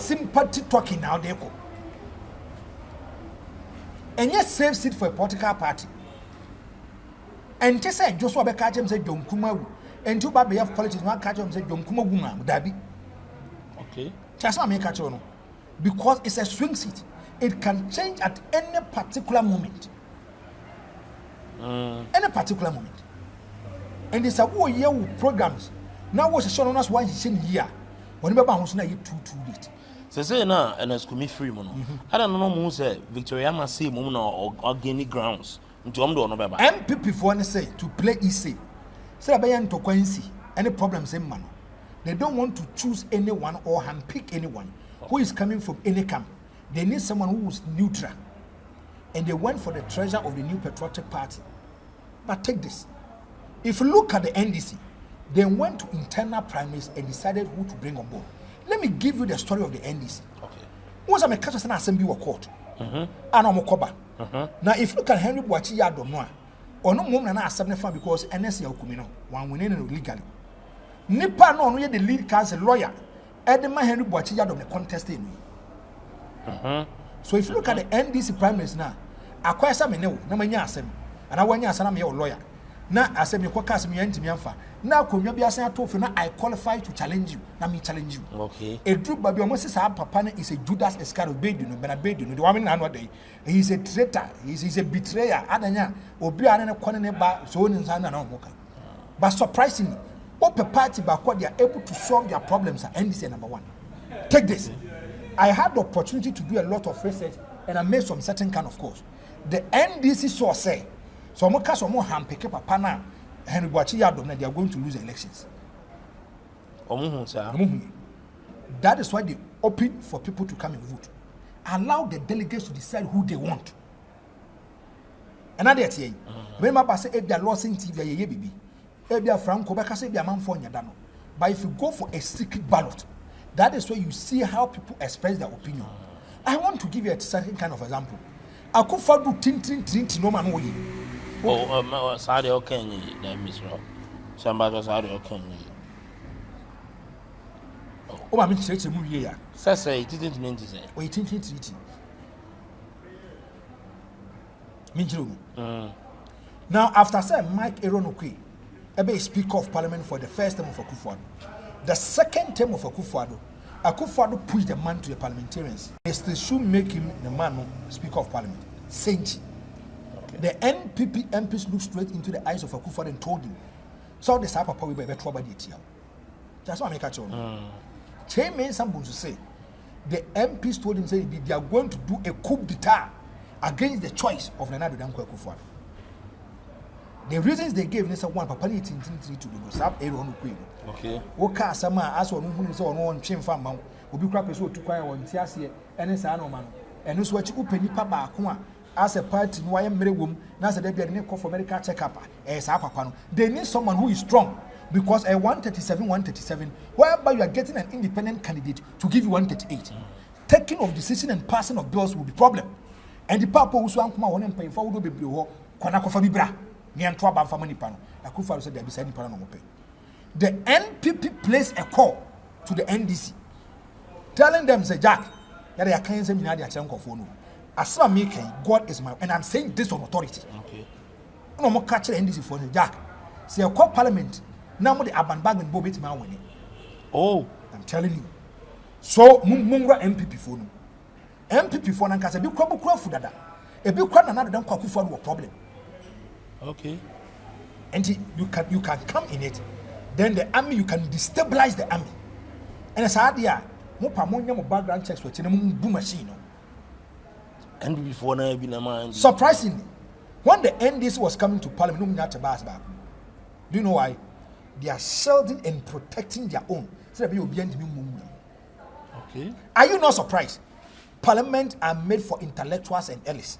sympathy talking now, there. And yes, save seat for a political party. And just say Joshua Bekajam said Don Kuma and two baby of politics, one catch him said Don Kuma woman, Dabi. Okay. Just not make a channel. Because it's a swing seat. It can change at any particular moment. Any particular moment. And it's a whole year with programs. Now what's shown on us one year. When you bounce now you too late. Say now and as commit free mono. I don't know who say Victoria must say mono or organic grounds. MPP for say to play easy. Say abayan to kwansi any problems in man. They don't want to choose anyone or handpick anyone who is coming from any camp. They need someone who is neutral. And they went for the treasure of the new patriotic party. But take this. If you look at the NDC, they went to internal primaries and decided who to bring on board. Let me give you the story of the NDC. Okay. Once I'm a catch an assembly or court. And I'm a coba. Now, if you look at Henry Boachi Yadomwa, or no more than assembly because NSC Okumino, one winning legally. Nipa no only the lead counsel lawyer, Edema Henry Boachi Yadom the contest in. So if you look at the NDC primaries now, I quite some no many assembly, and I want you as a lawyer. Now, as a cast me and Mianfa. Now, come you be as I told you, I qualify to challenge you. Now, me challenge you. Okay. A group by almost our papa is a Judas Iscariot, but a baby, the woman another day. He's a traitor, he's a betrayer, Adanya, or be an corner bar, so on and on. But surprisingly, Open Party backward, they are able to solve their problems at NDC number one. Take this. I had the opportunity to do a lot of research and I made some certain kind of course. The NDC saw say, so more cast or more hand pick up a pana, Henry Boachi Yadom, they are going to lose the elections. That is why they open for people to come and vote. Allow the delegates to decide who they want. And that's saying, remember, I say, if they are lost in TV, baby. If they are Franko, they are man for Yadano. But if you go for a secret ballot, that is where you see how people express their opinion. I want to give you a certain kind of example. I could follow tin no man way. Sorry, okay, Miss Rob. Somebody sorry, okay. Oh, I'm interested in movie here. Say, it didn't mean to say. Waiting treaty. Now, after saying Mike Eronokwe, a Speaker of Parliament for the first term of Akufo-Addo. The second term of Akufo-Addo pushed the man to the parliamentarians. They still should make him the man Speaker of Parliament. Saint. Okay. The NPP MPs looked straight into the eyes of Akufo-Addo and told him, so the Sapa will be better trouble. That's what I make a choice. Chairman Sambun to say, the MPs told him say they are going to do a coup d'etat against the choice of Nana Danko Akufo-Addo. The reasons they gave is one papa ni tintin to the sap Aaron Queen. Okay. Oka sama as one who is on one chain farm, will be crap so to quire one tiasia and a sano man. And this what you open the papa as a party no I am married woman, Nasa de be call for medical checkup as a papa. They need someone who is strong because a 137, whereby you are getting an independent candidate to give you 138. Taking of decision and passing of bills will be problem. And the papa who swam come on and pay for will be Kona the NPP placed a call to the NDC, telling them, say, Jack, that I can't say me a chunk of phone. As I'm making, God is my, and I'm saying this on authority. Okay. No more catch the NDC for the Jack. Say a call Parliament. Now the Aban bag and Bobit my winning. Oh, I'm telling you. So Mungra MPP phone. MPP phone and Casa, you crumble crop for that. A big crowd another don't call for a problem. Okay. And you can come in it. Then the army, you can destabilize the army. And as I idea, more background checks with boom machine. And before now, been a man. Surprisingly, when the NDC was coming to Parliament, no to back. Do you know why? They are shielding and protecting their own. So they will be okay. Are you not surprised? Parliament are made for intellectuals and elites.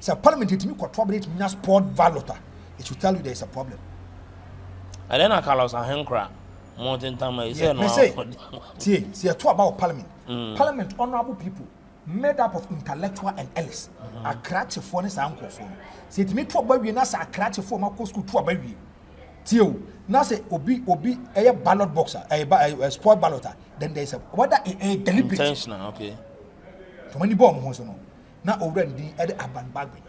So Parliament it me corroborate me sport valota. It should tell you there is a problem. And then I call us a hankra. Mountain time I say no. See about Parliament. Parliament honorable people made up of intellectual and elites. A cratch for this uncle for. See it me to baby na sa cratch for my school to baby. Tio na say obi a ballot boxer a sport balloter. Then there is a whether a deliberate intentional. Okay. So many bomb no. Now already at the Aban Bagman,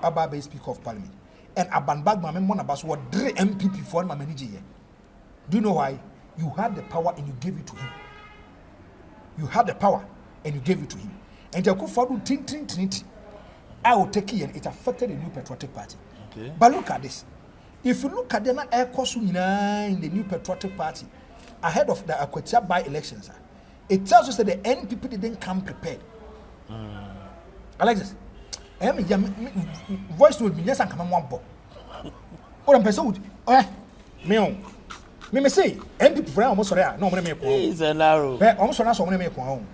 Ababe Speaker of Parliament, and Aban Bagman, one of us were MPP for my manager. Do you know why? You had the power and you gave it to him. You had the power and you gave it to him. And you could follow Trinity. I will take it and it affected the new patriotic party. Okay. But look at this. If you look at the air course in the new patriotic party ahead of the Akwatia by-elections, it tells us that the NPP didn't come prepared. I like this. voice note me yes and come one pop. What I'm person me say NPP for almost there no money make is a narrow almost na so money make on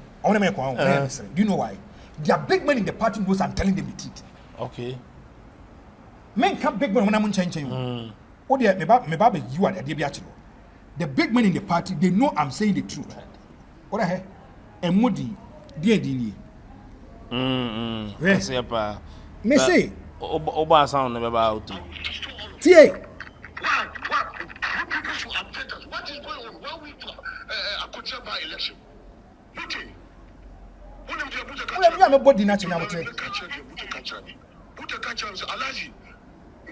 do you know why they are big men in the party knows I'm telling them it okay men can big men when I'm changing oh dear me baba you are the big men in the party they know I'm saying the truth what the hell and Modi D yes pa me say oba sound never about to tie what is going on? Why we Akotia by election? Nothing. We are body national Alaji,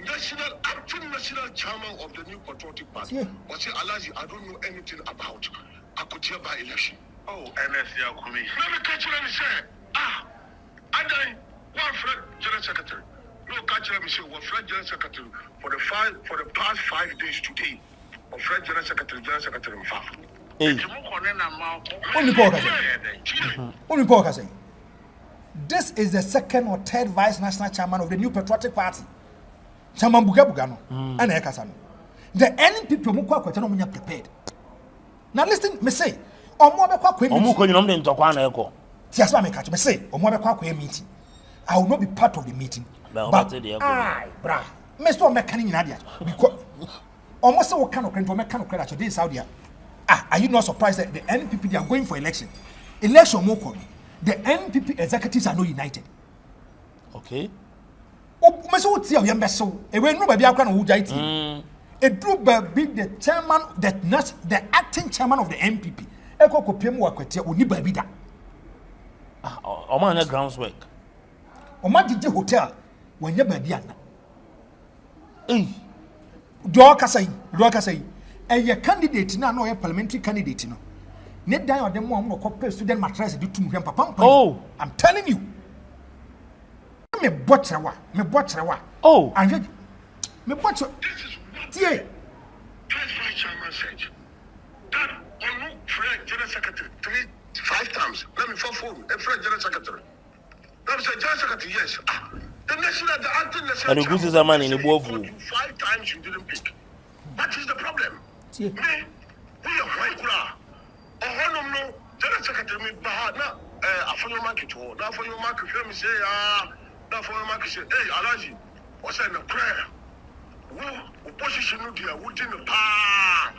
national chairman of the new patriotic party. But say Alaji, I don't know anything about Akotia by election. Oh, NSC Akumi. Let me catch you and say, I done one Fred General Secretary. No catch you and say, one Fred General Secretary for the past 5 days today. Fred General Secretary Mfa. Only Paul can say. This is the second or third vice national chairman of the new patriotic party. Chairman Bugano and Ekasano. The NPP Mukwa Kwetano Munya prepared. Now listen, me say, Omwabekwa me say, Omwabekwa meeting. I will not be part of the meeting. But brah, Mr. Mekani Nadia. Because almost what kind of credit this Saudi. Are you not surprised that the NPP they are going for election? Election more. The NPP executives are not united. Okay. Oh, Mr. Tia Yambeso, a way no baby can who died. A group be the chairman, the acting chairman of the NPP. Eko Kopiemu Wakwetia, Uni Babida. Oman groundswork. Oman did the hotel when you're Badiana. Doka say, and your candidate now, no, a parliamentary candidate, no. Net die or the mom or copy student mattress do to him, papa. Oh, I'm telling you. Me butcher. Oh, and me butcher. This is what the vice chairman said. That on Fred General Secretary 5 times. Let me phone a Fred General Secretary. That is a General Secretary, yes. The national, the anti-national. And the goose is a man in the wolf. 5 times you didn't pick. What is the problem? Me, we are white. No, General Secretary, me bahana. For your market, now for your market, me say, now for your market, say, hey, Alaji, what's in the prayer? Who position you there? Who didn't pay?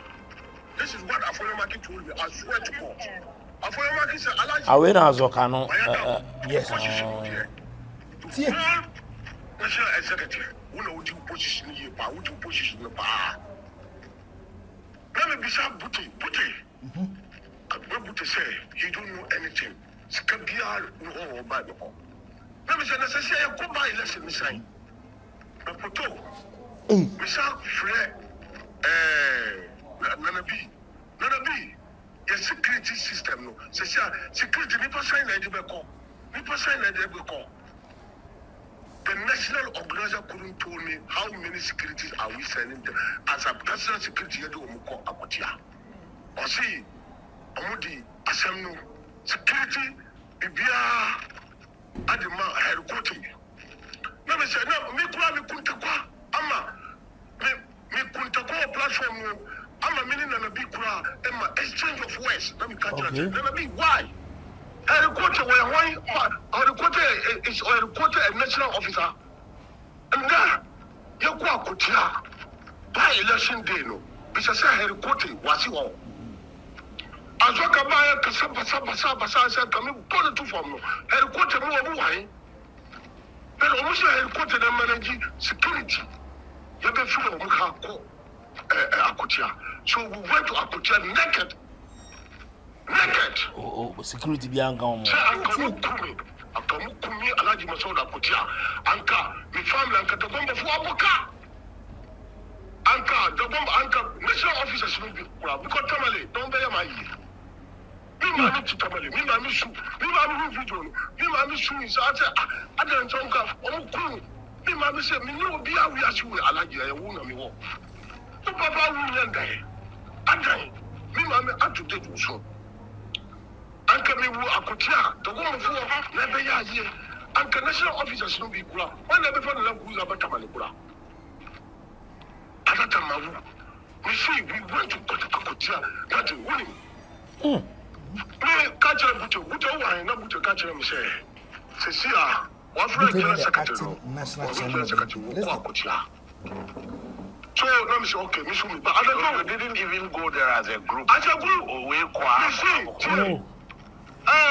This is what Afoyo market told me. I swear to God. Afoyo market said, Alaji. Awena Azokano. Yes. National executive. Who know what you position you? Who you position you? Let me be some booty. Booty say he don't know anything. Skabiar no Bible. Let me say necessary go by election sign. But photo. We shall Fred Nanabi. The security system no. Say security nipa sign na edebeko. The national organizer couldn't tell me how many securities are we sending them as a national security head Omuko Akotia. Or see Omudi Asemno security Bibia Adima headquarters. Let me say no, me kuntakwa ama me kuntakwa platform no ama mini na nabi kura ema exchange of words. Let me catch you. Let me why? Headquarters is a national officer. And there, you go Akotia by election day no. Because I headquarters was you all. As well as Kasabasa said, coming positive from no. Headquarters more why? But almost headquarters and managing security. You have a few of Akotia. So we went to Akotia naked. Oh, security behind Gamo. Akamukumi Alaji Masoda Akotia. Anka, my family Anka the bomb for Aboka. Anka, the bomb Anka, national officers will be because Tamale, don't bear my ear. Me mami to Tamale, me mami shoe, me mami video, me mami shoe is I don't talk of me mami say, me no be a we are shoe Alaji, I won't me walk. The papa will end there. And me mami up to date so. Anka me wo Akotia, the woman for never year. national officers no be kura. When they before the cruise about Tamalipura. At Tamavu, we say we went to Kotia, that's winning. Catch a buto, wine, not buto catch him say. Cecilia, what for a general secretary? National secretary, so let me say, okay, Miss Umi, but I don't know, we didn't even go there as a group. As a group, we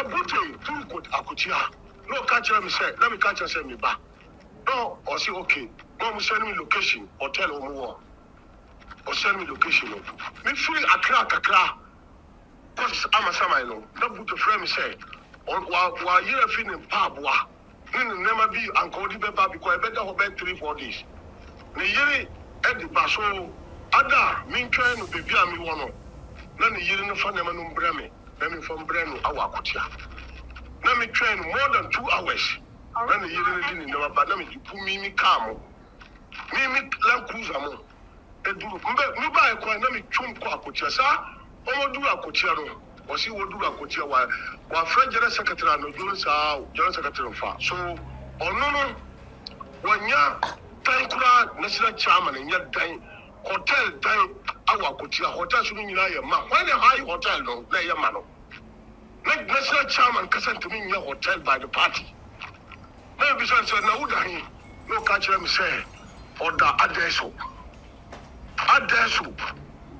Buto, Akutia. No catch him say, let me catch him me back. No, or say, okay, no, send me location, hotel or more. Or send me location. Me free Accra. Because I'm a Samaino. Not put a friend say, while you're feeling Pabwa, never be Uncle Dibba because I better hold back 3-4 days. The year at the Basso, Ada, mean trying to be me one. Then the year in the Fanaman Breme, let me from Breno, our Kutia. Let me train more than 2 hours. Then the year in the Banami, you put me calm. Me Lam Cruzamo. And do me buy a coin, let me chum Kutia, sir. Omo do akotiaro o si wo do akotia wa friend general secretary no general secretary fa so ono wanya tankura national chairman nya dan hotel dan awa akotia hotel so nyina ye ma when the high hotel no na ye ma no national chairman kasant me nya hotel by the party na bi say na udahin no catch them say order adeso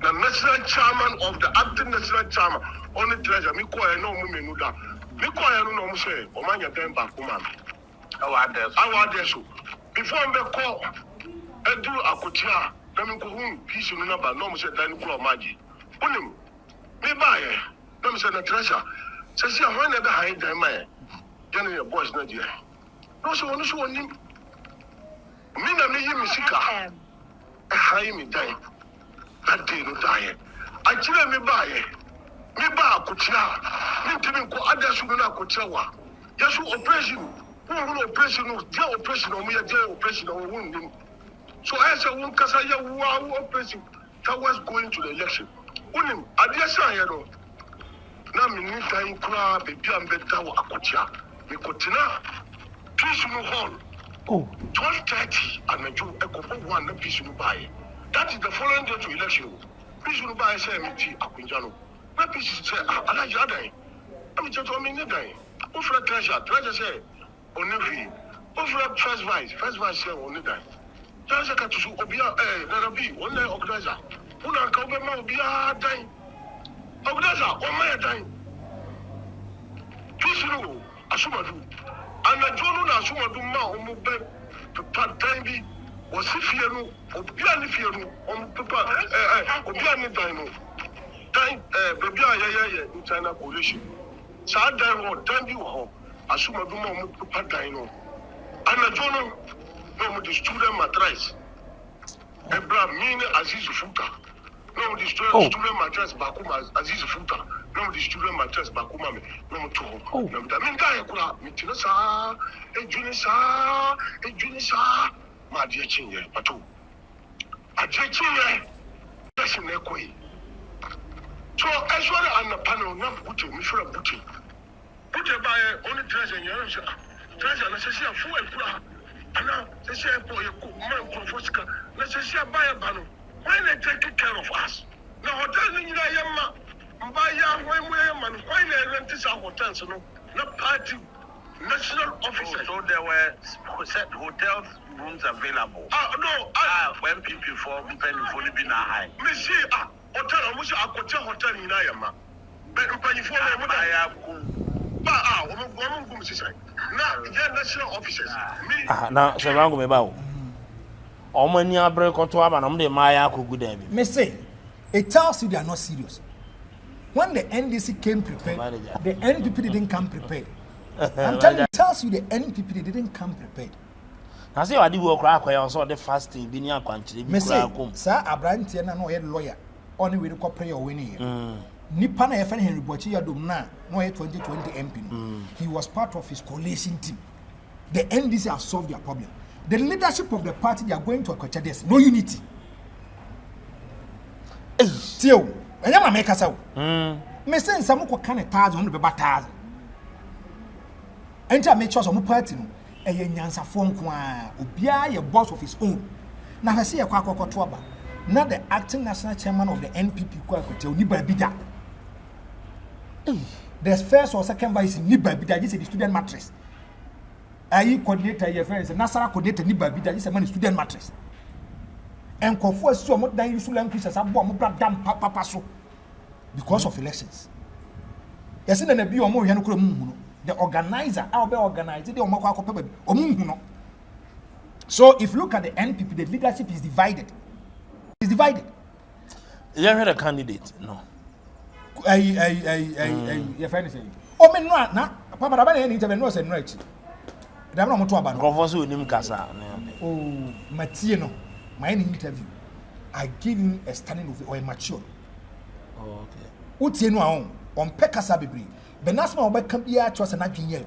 the national chairman of the acting national chairman only treasure me call no mumenu da me call no mo say o manya den back woman our so before me call edu akotia na me ko hu peace no number no mo say dan kula maji onim me buy na me say na treasure say see when na be high dan man then your boys na dia no so onim me na me yi sika high me dan that day no die. I tell me buy Kutia. Me telling ko others who na Kutia wa. Yes, operation. Who operation? Their operation or me their operation or wounding. So I say one kasa ya wa operation. That was going to the election. Unim adiasa ya no. Na me ni time kura baby am better wa Kutia. Me Kutina. Peace no hall. 12:30 and me jo ekopo one na peace no buy. That is the following day to election. Please will buy SMT Akunjano. Let me say, I Jadai. I'm just a minute. Offer treasure say, Onevi. Offer first vice say, Onida. Just a to Obia, Narabi, one day organizer. Una Kabama Obia dying. Organizer, on my time. Please know, Asumadu. And I don't know Asumadu Ma, Omo, to part time. Was if you know, Obiani on Papa, Obiani Dino. Time, Babia, in China coalition. Sad Dino, time you home, assume a woman Papa Dino. And a journal, no, the student mattress. Ebra mean Aziz Futa. No, the student mattress Bakuma Aziz Futa. No, the student mattress Bakuma, no, to home. No, the Minga, Mitinasa, a Junisa. My dear Chinye, but a dear Chinye, that's in their way. So, as well as the panel, not putting me for a booty. Put a buyer only treasure in your treasure, let's say a fool and pura. And now, let's say a boy, man, Confosca, let's say a buyer panel. Why they take care of us? Now, hotel in Yama, buy young women, why they rent this hotel, so no party. National officers. So there were set hotels rooms available. No. When people form, depending on the high. Me see, hotel, I wish I could tell hotel in Ayama. But if you now, national officers. Now, so wrong with about. Omania break on to have an omni Maya could good. Me say, it tells you they are not serious. When the NDC came prepared, the NPP didn't come prepared. I'm telling you, it tells you the NPP didn't come prepared. I say I did work I saw the fasting being a country. Sir Abrantian and no head lawyer only with the prayer winning. Nipana FN Henry Bochia Dumna, no 2020 MP. He was part of his coalition team. The NDC have solved their problem. The leadership of the party, they are going to a there's no unity. Tio, and I'm a maker so. Me say some kind of 1,000 be baptized. enter make sure some party no eye nyansa fo nko a obia ye boss of his own na hase ye kwa akokoto aba na the acting national chairman of the NPP kwa akote oni ba bida there's first or second vice ni ba bida just the student mattress ayi coordinator ye friends national coordinator ni ba bida just man student mattress and kofo so mo dan yusu lan Christians abo mo bra dam papa so because of elections yes na bi o mo hwe no kura mu no the organizer how be organized the omako akopa baby omunhu no. So if you look at the NPP, the leadership is divided. It's divided. You heard a candidate? No. Your friend is saying, oh, me no, Papa, I don't intervene. No, say no. I'm not to about. Oh, Matino, my interview, I give him a standing of or mature. Oh, okay. What's in on Pekasa Bibri? But that's my back come here to us and I can hear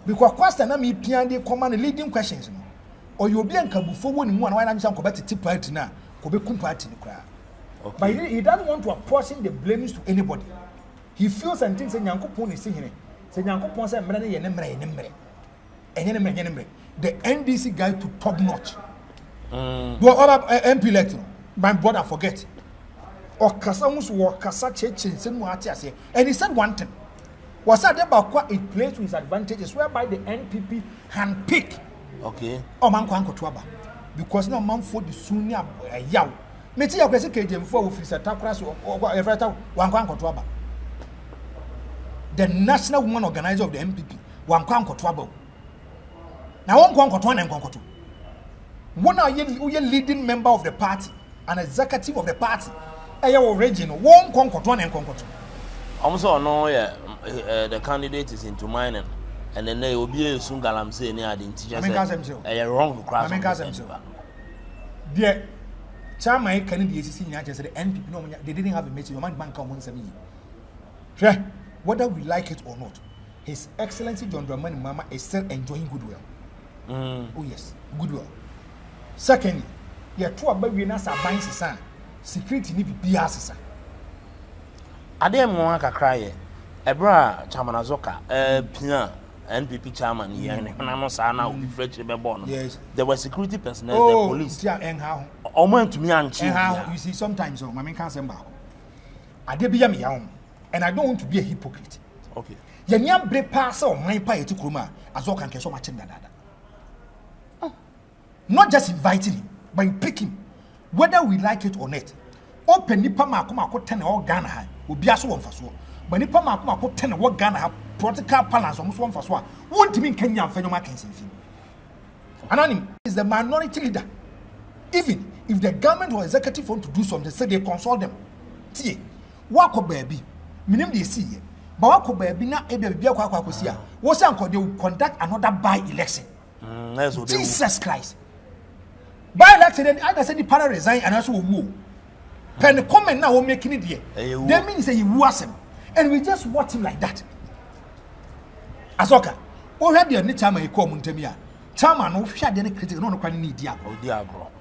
because question na me pia dey command leading questions no or you be anka bufo woni mu na why na nsan ko betiti party na ko be kum party no kra but he doesn't want to apportion the blames to anybody. He feels and thinks nyankopon is hene say nyankopon say mre na ye ne mre enye ne mre the NDC guy to top notch do other MP electoral my brother forget or kasa musu wo kasa cheche sen mu ati ase and he said one thing was that about it plays to his advantages whereby the NPP handpick. Okay. Oh man kwanko tuaba because no man for the sunya yaw. Meti ya kwese KJM for officer takra so everyta wankwanko tuaba. The national woman organizer of the NPP wankwanko tuaba. Na wankwanko tuwa na wankwanko tu. One are you leading member of the party, an executive of the party. Ayo regional wankwanko tuwa na wankwanko tu. Also no the candidate is into mining and then they will be a sungalam say near the teacher a wrong crowd. The chairman can be the NPP no they didn't have a message man bank on 170. Whether we like it or not, His Excellency John Dramani Mama is still enjoying goodwill. Oh yes, goodwill. Secondly, you are two about we nasa buying sisa security ni be sisa. Ade mo aka cry ebra chairman azoka pia NPP chairman yen na no sa na obi freche be born. Yes, there were security personnel, the police. Yeah, and how omo ntumi anchi. You see sometimes so mama can say ba. Ade be yam yawo and I don't want to be a hypocrite. Okay. Yenya bre pass o man pa yeti kroma azoka nke so ma chin dada. Not just inviting him, but you pick him whether we like it or not. Open nipa mako 10 or Ghana ha obi aso won faso but nipa mako 10 or Ghana ha political balance almost won faso a won't mean Kenya mfanyo makensin fi Anonym is the minority leader. Even if the government or executive want to do something, say they consult them. Tie wako baby minim dey see here but wako baby na e bia kwa akosia wo say anko they will conduct another by election. Jesus Christ. By election either say the panel resign and also woo. Pen the comment now we're making it here. That means say you was him. And we just watch him like that. Asoka. Already any time I come Muntemia. Chairman no share any critic no kwani need dia. Oh dia bro.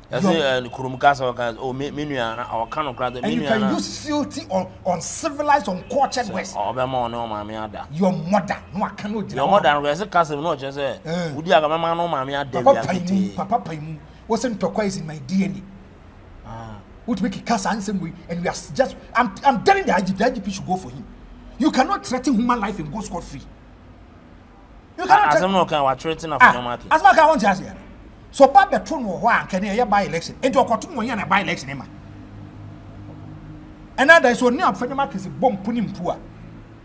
I say Kurumkasa oh menua our kind of crowd. And you can use filthy uncivilized, uncultured words. Oh be mo no mama ada. Your mother no cannot. Your mother we say case no just say. Udi aga mama no mama ada. Papa paimu wasn't turquoise in my DNA. Would make a cast handsome way, and we are just I'm telling the IGP should go for him. You cannot threaten human life and go scot free. You cannot. As I'm not going to threaten a market. As much I want to ask you. So, Papa Tron or one can hear by election, and to a cartoon when you buy election, Emma. And now there's only a friend market is a bomb putting poor.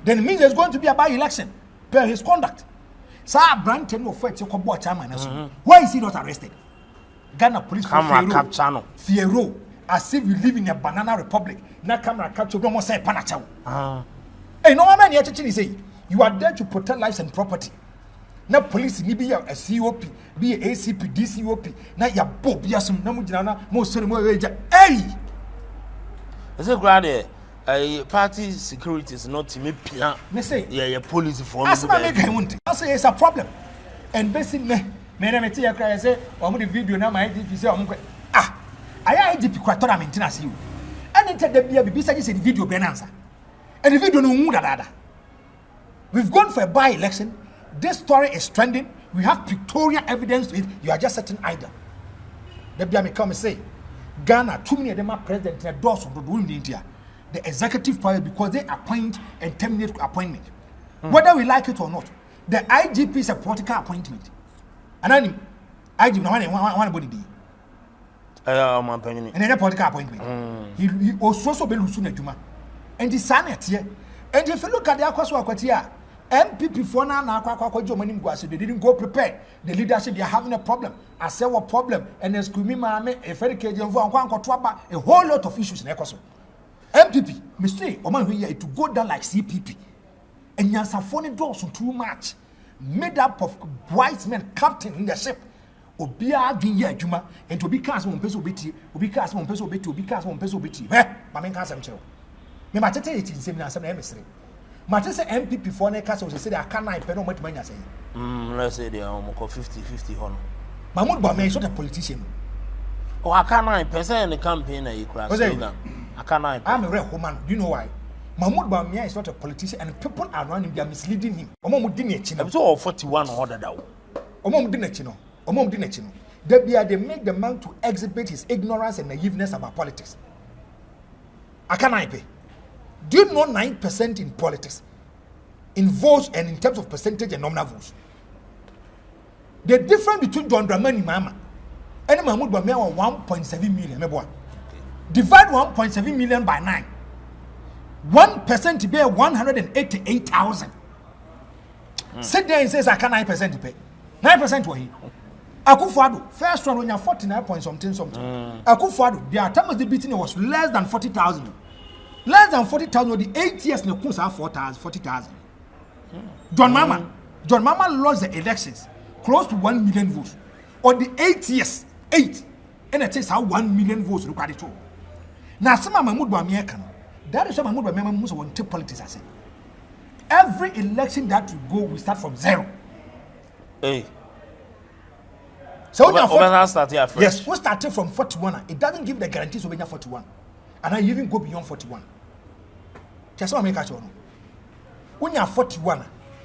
Then it means there's going to be a by election per his conduct. Sir Branton will fight your boy chairman. Why is he not arrested? Ghana police for Fiero. As if you live in a banana republic. Na camera capture don't say panacha. Hey, no man here to say you are there to protect lives and property. Na police ni be a COP, be a ACP, DCOP. Na ya bob yasum na mujina mo sori mo eja. Hey! Is it grade a party security is not to me pia. Me say yeah police for me. As ma make I want. I say it's a problem. And basically me na me tia cry say o mo the video na my IGP say o mo I IGP kwatora maintenance you. And enter the bia bibi say the video be answer. And the video no mu dada. We've gone for a by-election. This story is trending. We have pictorial evidence to it. You are just sitting idle. The may come and say, Ghana, too many of them are president and doors of the India. The executive power because they appoint and terminate appointment. Whether we like it or not, the IGP is a political appointment. And I IGP one body. And then a political appointment. He also be losing Juma. And the Senate here. And if you look at the Aquaswa MPP for now, they didn't go prepared. The leadership, they are having a problem. I say what problem, and there's a whole lot of issues in Ecoso. MPP, mistake, or man, to go down like CPP. And Yansafone doors too much. Made up of wise men, captain in the ship. Obia Ginya Juma, and to be cast on peso bitty, will be cast on peso bitty, will be cast on peso bitty. Mamma Casamcho. Me matete it in seminar some emissary. Matese MPP for ne castle say I can't pay no much money say. Let's say they are 50-50 honor. Mahmoud Bawumia is not a politician. Oh, I can't 9% in the campaign you crash. I can't. I'm a real woman. Do you know why? Mahmoud Bawumia is not a politician and people around him they are misleading him. Omom dinechino. I'm so 41 order down. Omom dinechino. They make the man to exhibit his ignorance and naiveness about politics. I can't pay. Do you know 9% in politics? In votes and in terms of percentage and nominal votes. The difference between John Dramani Mama and Mahmoud Bawumia was 1.7 million. Divide 1.7 million by 9. 1% to pay 188,000. Sit there and says I can 9% to pay. 9% to him. Akufo-Addo first round when you 49 point something. Akufo-Addo their term of the beating was less than 40,000. Less than 40,000 the 8 years no course have 40,000. John Mama lost the elections close to 1 million votes. On the 8 years, 8 and it takes how 1 million votes look at it all. Now some Mahmoud Bawumia can. That is why Mahmoud Bawumia must want to politics. I say every election that we go, we start from zero. Hey. So yes, we started from 41. It doesn't give the guarantees of 41. And I even go beyond 41. Just want to make a sure. When you are 41,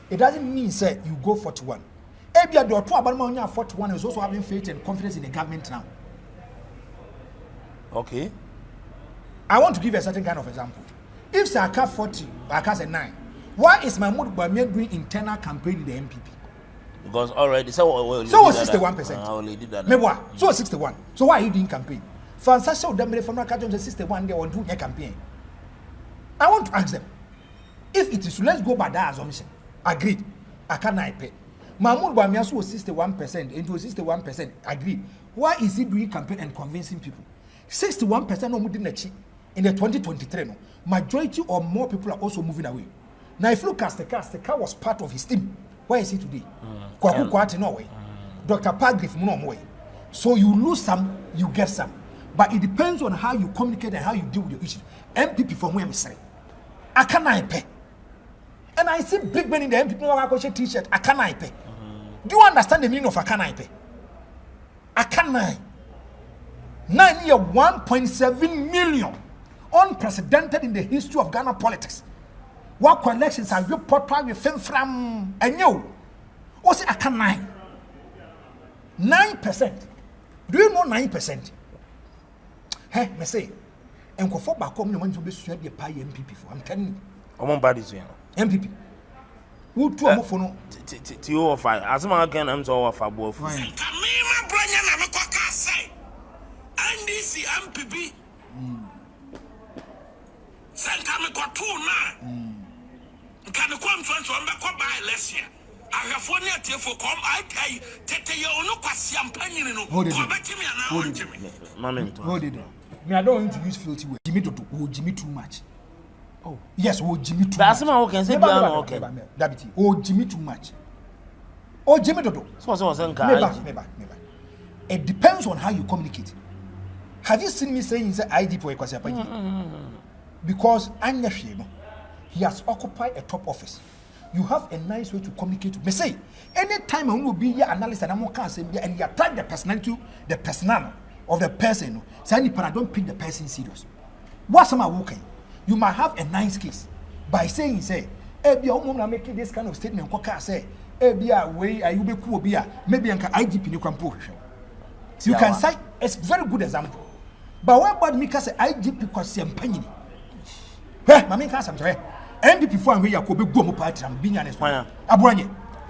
it doesn't mean say you go 41. Maybe you are 41 is also having faith and confidence in the government now. Okay. I want to give a certain kind of example. If Saka 40, Saka say 9, why is Mahmoud Bawumia doing internal campaign in the NPP? Because already so 61%. Already did that. Maybe so 61. So why are you doing campaign? Francis showed them from the 61 they want to do their campaign. I want to ask them if it is let's go by that assumption. Agreed. I cannot pay. Mahmoud Bawumia was 61% into 61%. Agreed. Why is he doing campaign and convincing people? 61% no moving in the 2023. No, majority or more people are also moving away. Now, if you look at the car was part of his team. Where is he today? Kwaku Kwati no way. Dr. Pagrif no way. So you lose some, you get some. But it depends on how you communicate and how you deal with your issues. MPP from where I'm saying, I can't pay. And I see big men in the MPP no t-shirt. I can't pay. Do you understand the meaning of I can't pay? I can't. 9 year 1.7 million, unprecedented in the history of Ghana politics. What collections are you portraying with film from and you? What's it? I can't 9%. Do you know 9%? Hey, me say, and go for back home, you want to be sure you pay MPP for. I'm telling you. I'm on bodies here. MPP. Who to a for no? To offer. As I can, I'm so offer both. NDC MPP. Sentame kwa tu na. Nkane kwa mfanso mbekwa by election. Ahafo ne atiefo kom ai tete ye onu kwasi ampanyini no. Ko betimi ana ontimi. Mama, hold it. Me I don't want to use filthy word. Jimmy Toto, oh Jimmy too much. Oh yes, oh Jimmy too that's much. That's my okay. Say piano okay. Dabiti, oh Jimmy too much. Oh Jimmy Toto. So never. It depends on how you communicate. Have you seen me saying say ID for Ekwasi Apaji? Because he has occupied a top office. You have a nice way to communicate. Me say, anytime I will be here analyst and I'm can say and you attack the personality, the personnel of the person. Say I don't pick the person serious. What's my working? You might have a nice case by saying say Ebi omo na make this kind of statement kwaka say ebi a we ayubeku obi a maybe anka IGP ni kwampo hwehwe. You can cite it's very good example. But what about me say IGP kwase empanyini? Mama nka asam tire. NPP fo anwe yakobe guo mo party am binya ne so. Abronye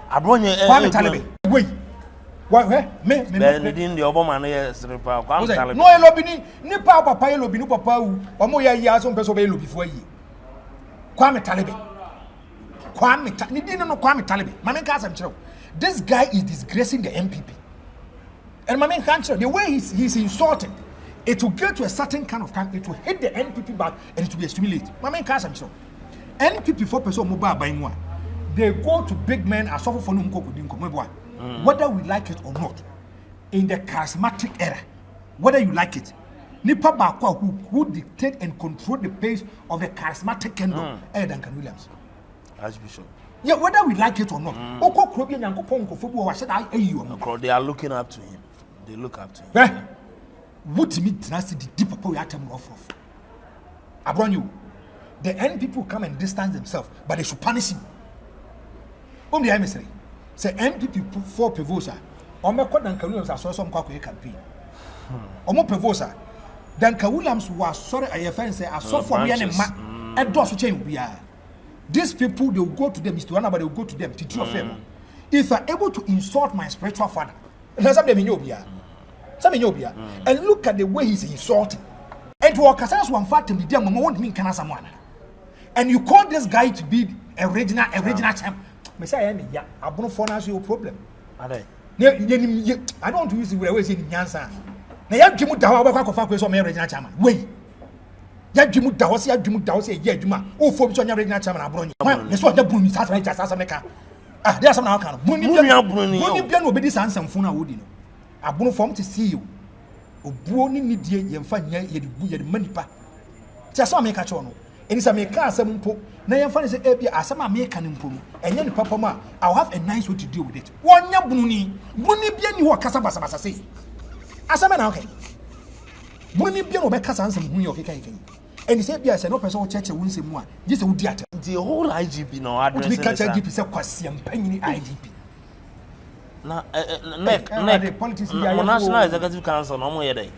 Kwame Talebe. Wait. Why me Bernardine the Obama na yesrepa Kwame Talebe. No elobini ni papa elobini papa wu. Omo ya yi aso mpeso be elobi fo yi. Kwame Talebe. Kwame Talebe. Mama nka asam tire. This guy is disgracing the NPP. And Mama nka the way he's insulted, it will get to a certain kind of time, it will hit the NPP back and it will be stimulated. Mama nka asam tire. NPP 4% mobile by one. They go to big men as suffer for no whether we like it or not. In the charismatic era, whether you like it, Nipa Bakwa who dictate and control the pace of the charismatic kingdom, Duncan Williams. Archbishop. Yeah, whether we like it or not. They are looking up to him. They look up to him. What mean the deeper power atom of Abron the NPP will come and distance themselves, but they should punish him. Only I say NPP for Pevosa, or my Duncan Williams are some campaign. Or more Pevosa, Duncan Williams was sorry, I offend say, I saw for me and does change we are. These people, they will go to them, Mr. One, but they will go to them to do a favor. If I'm able to insult my spiritual father, and look at the way he's insulting. And to our Cassandra, one fact, and the won't mean can someone. And you call this guy to be a regional champ. Messiah, yeah, I don't find your problem. I don't want to use the way I was in Yansa. Now, you have Jimu Dawa of a regional chairman. Wait. Yajimu Dawasi, Yajimu Dawasi, Yajuma, oh, for which on your regional chairman abroad. That's what the Bruni has right as America. Ah, there's some outcome. Bruni will be this answer Funa Woodino. I won't form to see you. O Bruni Nidia, Yamfania, Yed Manipa. Just some make a chono. And it's a make a seven po. Now you find a some American improve. And then Papa Ma, I'll have a nice way to deal with it. One ya Bruni, Bruni Bian, you are Casabasa say. As a man, okay. Bruni Bian will make us answer who you're kicking. And he said, yes, no person church won't say more. Just a theater. The whole IGP no address. We catch IGP say Kwasiam Penny IGP. Na the politics National Executive Council no more day.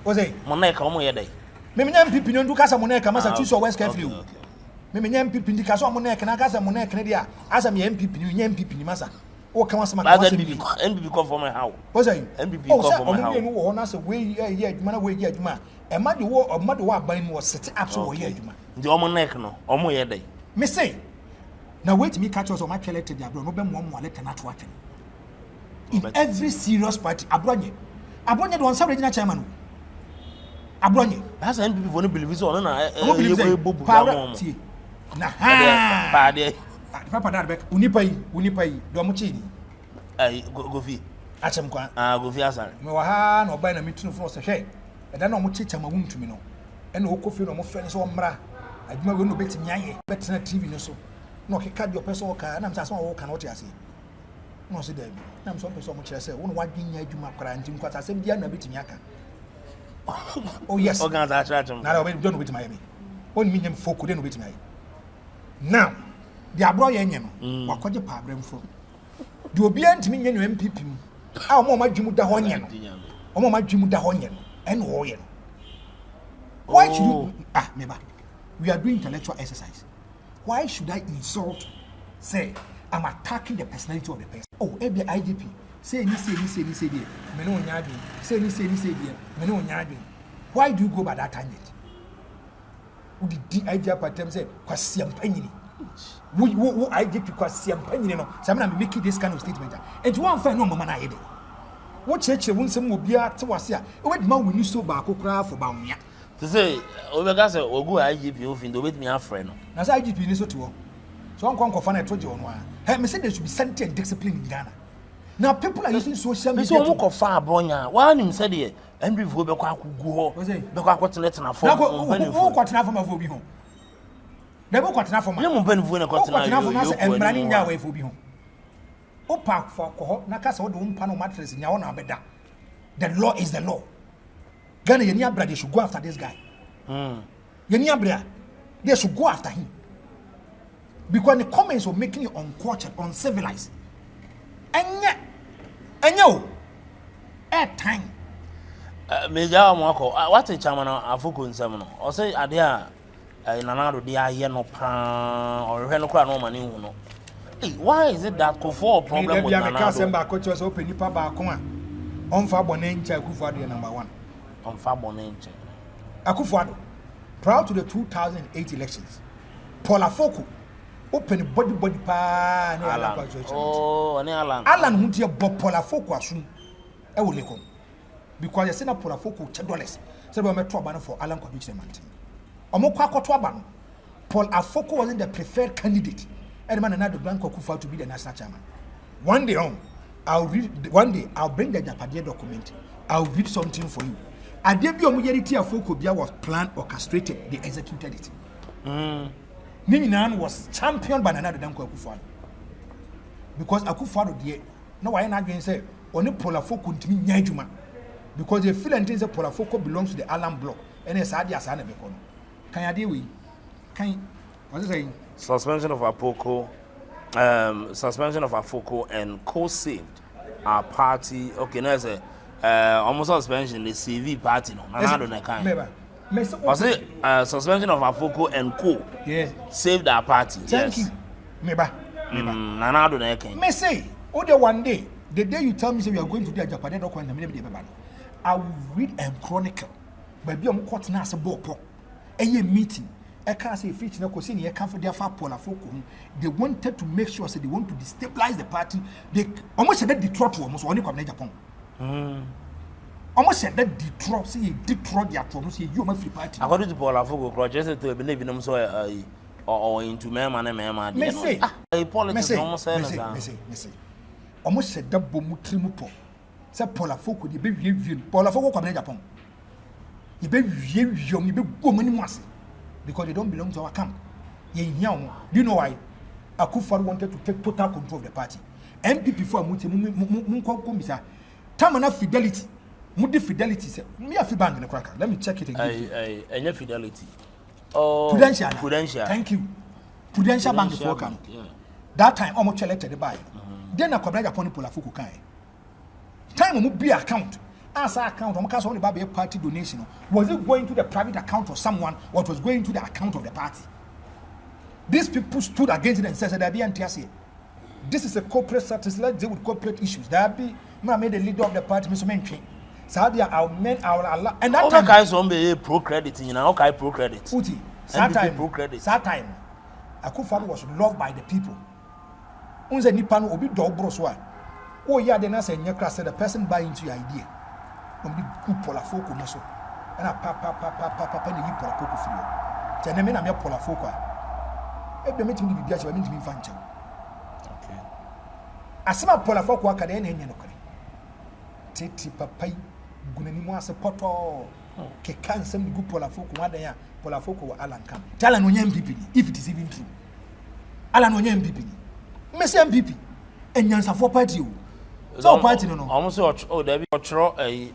Was a Moneka omo ye day. Me MPP no do kasa Moneka masa choose West Careful. Me MPP ndi kasa Moneka na kasa Moneka dia asa me MPP ni MPP ni masa. O kan wasa maka wasa NPP come from my house. Was a NPP come from my house. Oh, no na say we adwuma we adwuma. E ma de wo aban mo set up so we adwuma. Ndi omo nek no omo ye day. Me say now wait me catch us on my elected dia bro no be mo letter na to atwen. In every serious party abronye the one regional chairman abronye that's NPP for no believe so na power na ha papa that back unipa yi do mo chi ni gofi achem kwa gofi asare me wa ha na oban na mitunu fo se hwe e da na mo chicha ma wuntumi no e na okofi no mo fe so mra adwuma we no betimi aye betena TV no so no keka di opeso wo ka na msa so wo ka no tiase no se dey na mso opeso mo kire se wo no wadwenya adwuma kwara ntim kwata asem dia na betimi aka oh yes organize atchem na obe do no betimi aye me oni minyam foku de no betimi aye now the abro ye nye no wakoje pa abremfo de obi antimi nye no MPP mu a omo madwumu da ho nye no omo madwumu da ho nye no en wo ye no why should you meba we are doing intellectual exercise. Why should I insult, say, I'm attacking the personality of the person? Oh, every IGP, say, dear, Meno Nyadi, say, dear, Meno Nyadi. Why do you go by that tangent? Would the IGP say, Kwasiam Penny? Would IGP Kwasiam Penny? No, someone making this kind of statement. And one fair no man, I did. What church won't some be at Tawasia? What man will you so back for Bawumia? To say, Omega say, or go IGP off in the way me a friend. As IGP in so I'm going to find a told you on one. Hey, say there should be sanity and discipline in Ghana. Now people are using social media. So look far, Bonya. One him said here, and before the quack go, the quack let in a phone. Who got enough from a phobia home? Never got enough from my own when I got enough from us and running away for be home. Oh, park for cohort, Nakas or don't panel mattress in your own abeda. The law is the law. Ghana Yenya they should go after this guy. Yenya they should go after him. because the comments were making it uncultured, uncivilized. And yo, at time. Meja Moko, what a chairman of Fukun Seminole, or say, Adia, Nanado, dia, no pan, or Renocra, no money. Why is it that Kofo problem with Nanado? Coach was open, Nipa Bakoma, on Fabonencha, Kufadi number 1. On Fabonencha. Akufo-Addo, prior to the 2008 elections, Paul Afoko open body pa ne Alan. Oh, ne Alan. Alan who dear Bob Paul Afoko asun e wo lekom because you send Paul Afoko $10 say we metro ban for Alan Kwabiche Mantin. Omo kwa akoto aba no Paul Afoko wasn't the preferred candidate and man another Blanco Akufo to be the national chairman. One day I'll bring the Japade document. I'll read something for you. Adebi omuyeriti Afoko bia was planned, orchestrated, they executed it. Nininan was championed by another Danko Akufo-Addo. Because Akufo-Addo there, no why not going say only Paul Afoko ntimi nya adwuma. Because they feel until say Paul Afoko belongs to the Alan block. And it's Adi Asana Bekono. Can you deal with? What's it saying? Suspension of Afoko and co-saved our party. Okay, now say almost suspension the CV party no. Nanado na kan. Was it suspension of Afoko and co? Yes. Saved our party. Thank you. Meba. Nanado na kan. Me say, one day, the day you tell me say we are going to do Agyapong document, I will read and chronicle. But be on court na se bopo. Eye meeting. I can't say feature no question here come for their far Paul Afoko. They wanted to make sure they want to destabilize the party. They almost said that Detroit almost only come to Agyapong. Almost said that Detroit, see Detroit, ya to see you free party. According to Paul Afoko, project to believe in them so or into mema. Me say, politics almost say. Almost said that bomutrimupo. Say Paul Afoko, the baby Paul Afoko come to Agyapong. You be you be go many months because they don't belong to our camp. Do you know why? Akufo-Addo wanted to take total control of the party. NPP for Munko Tamana fidelity. Mudi fidelity say me a bank in the cracker. Let me check it again. Any fidelity. Oh, Prudential. Thank you. Prudential Bank before come. Yeah. That time almost elected the buy. Then I come back upon the Paul Afoko kai. Time will be account. As our account, only a party donation. Was it going to the private account of someone or it was going to the account of the party? These people stood against it and said that this is a corporate status. Let's deal with corporate issues. That be made the leader of the party, Mr. Menchen. Sadia, our men, our Allah. And that time, guys on be pro credit, you know, okay, pro credit. Uti, that time, Akufo-Addo was loved by the people. Unze Nipano obi dog broswa. Oh, yeah, then I say, the person buy into your idea. On the good Paul Afoko muscle. And I papa and you Paul Afoko for you. Tell them I'm your Paul Afoko. Every meeting will be just a meeting function. Okay. As some Paul Afoko can end in your Titi Papai, Gunanimo poto. Kekan some good Paul Afoko one day. Paul Afoko or Alan come. Tell an NPP if it is even true. Alan on NPP. Messi NPP. And Yansa for party. So party no. Almost there be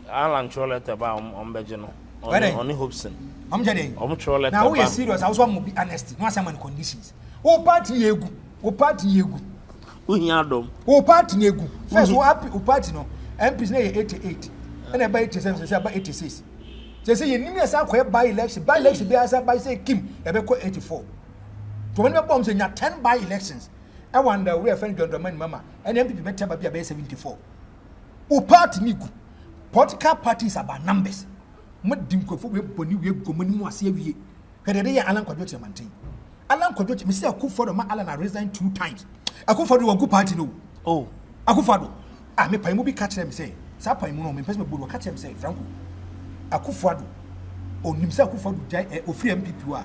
Alan Troll letter about on Bejano. On Hobson. I'm telling you. Now we are serious. I was want to be honest. No some conditions. Oh party yegu. Oh party yegu. Unyadom. Oh party yegu. First we happy. Oh party no. MPs na 88. And about 87. Say about 86. They say you need me as I by election. By election be as I by say Kim. You be 84. To when the bombs in 10 by elections. I wonder where friend John Domain Mama and MPP better be 74. O party nigu. Political parties are by numbers. Madimko for we boni we go money mo ase awie. Kede dey Alan Kwadoche maintain. Alan Kwadoche me say Akufo-Addo ma Alan resigned 2 times. Akufo-Addo wo go party no. Oh, Akufo-Addo. Ah me paimu bi catch them say. Sa paimu no me pese me bodo catch them say Franko. Akufo-Addo. Onim say Akufo-Addo jai ofri MPP wa.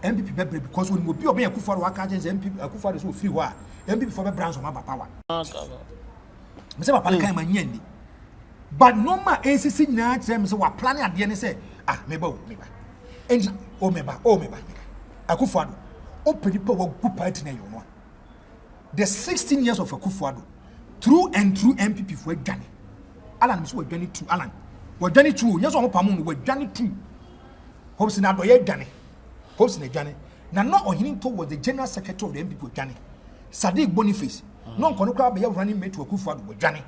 MPP bebre because when obi obe Akufo-Addo wa catch MPP Akufo-Addo so ofri wa. MPP for be branch on my power. Me say papa kan manya ni. But no ma ACC na tell me say we planning ade ne say meba. And meba. Akufo-Addo open the wa good party na you know. The 16 years of Akufo-Addo through and through MPP for Ghana. Alan so we Ghana too Alan. We Ghana too. Yes o pam no we Ghana too. Hopes na do ye Ghana. Hopes na Ghana. na no Ohininto was the general secretary of the NPP Johnny. Sadiq Boniface. No kono be running mate to Akufo-Addo with Johnny.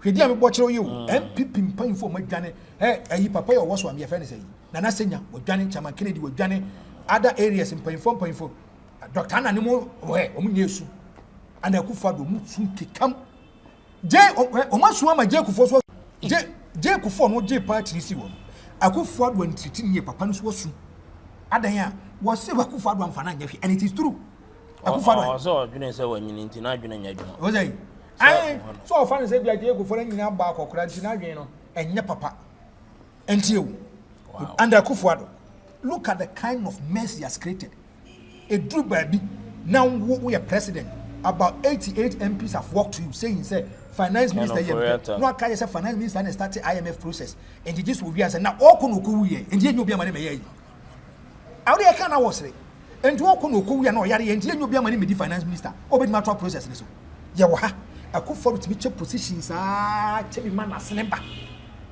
Hwedi am bochero you NPP mpan for ma Johnny. Ayi papa your was am ye friend say. Nana Senya with Johnny Chairman Kennedy with Johnny. Other areas in point. Dr. Ananimo we omunyesu. And Akufo-Addo mu sun kikam. Je omasu ama je Akufo so je Akufo no je party si wo. Akufo-Addo ntiti ne papa no so su. Adan ya was say Akufo-Addo amfana nya and it is true. Akufo-Addo so dwene say wanyini nti na dwene nya dwene. O say ai so fan say bia je Akufo nyina ba akokora nti na dwene no enye papa. Enti ewu. And Akufo-Addo, look at the kind of mess he has created. A drew baby. Now we are president. About 88 MPs have walked to you saying, say, finance minister, no, I can't say finance minister and started IMF process. And he just will be as now all Konoku here, and you be a money. How do I can I was say? And to all Konoku, no yari, and you be a money with the finance minister, open matter process. Yawa, I could follow to be positions. Tell me, man, as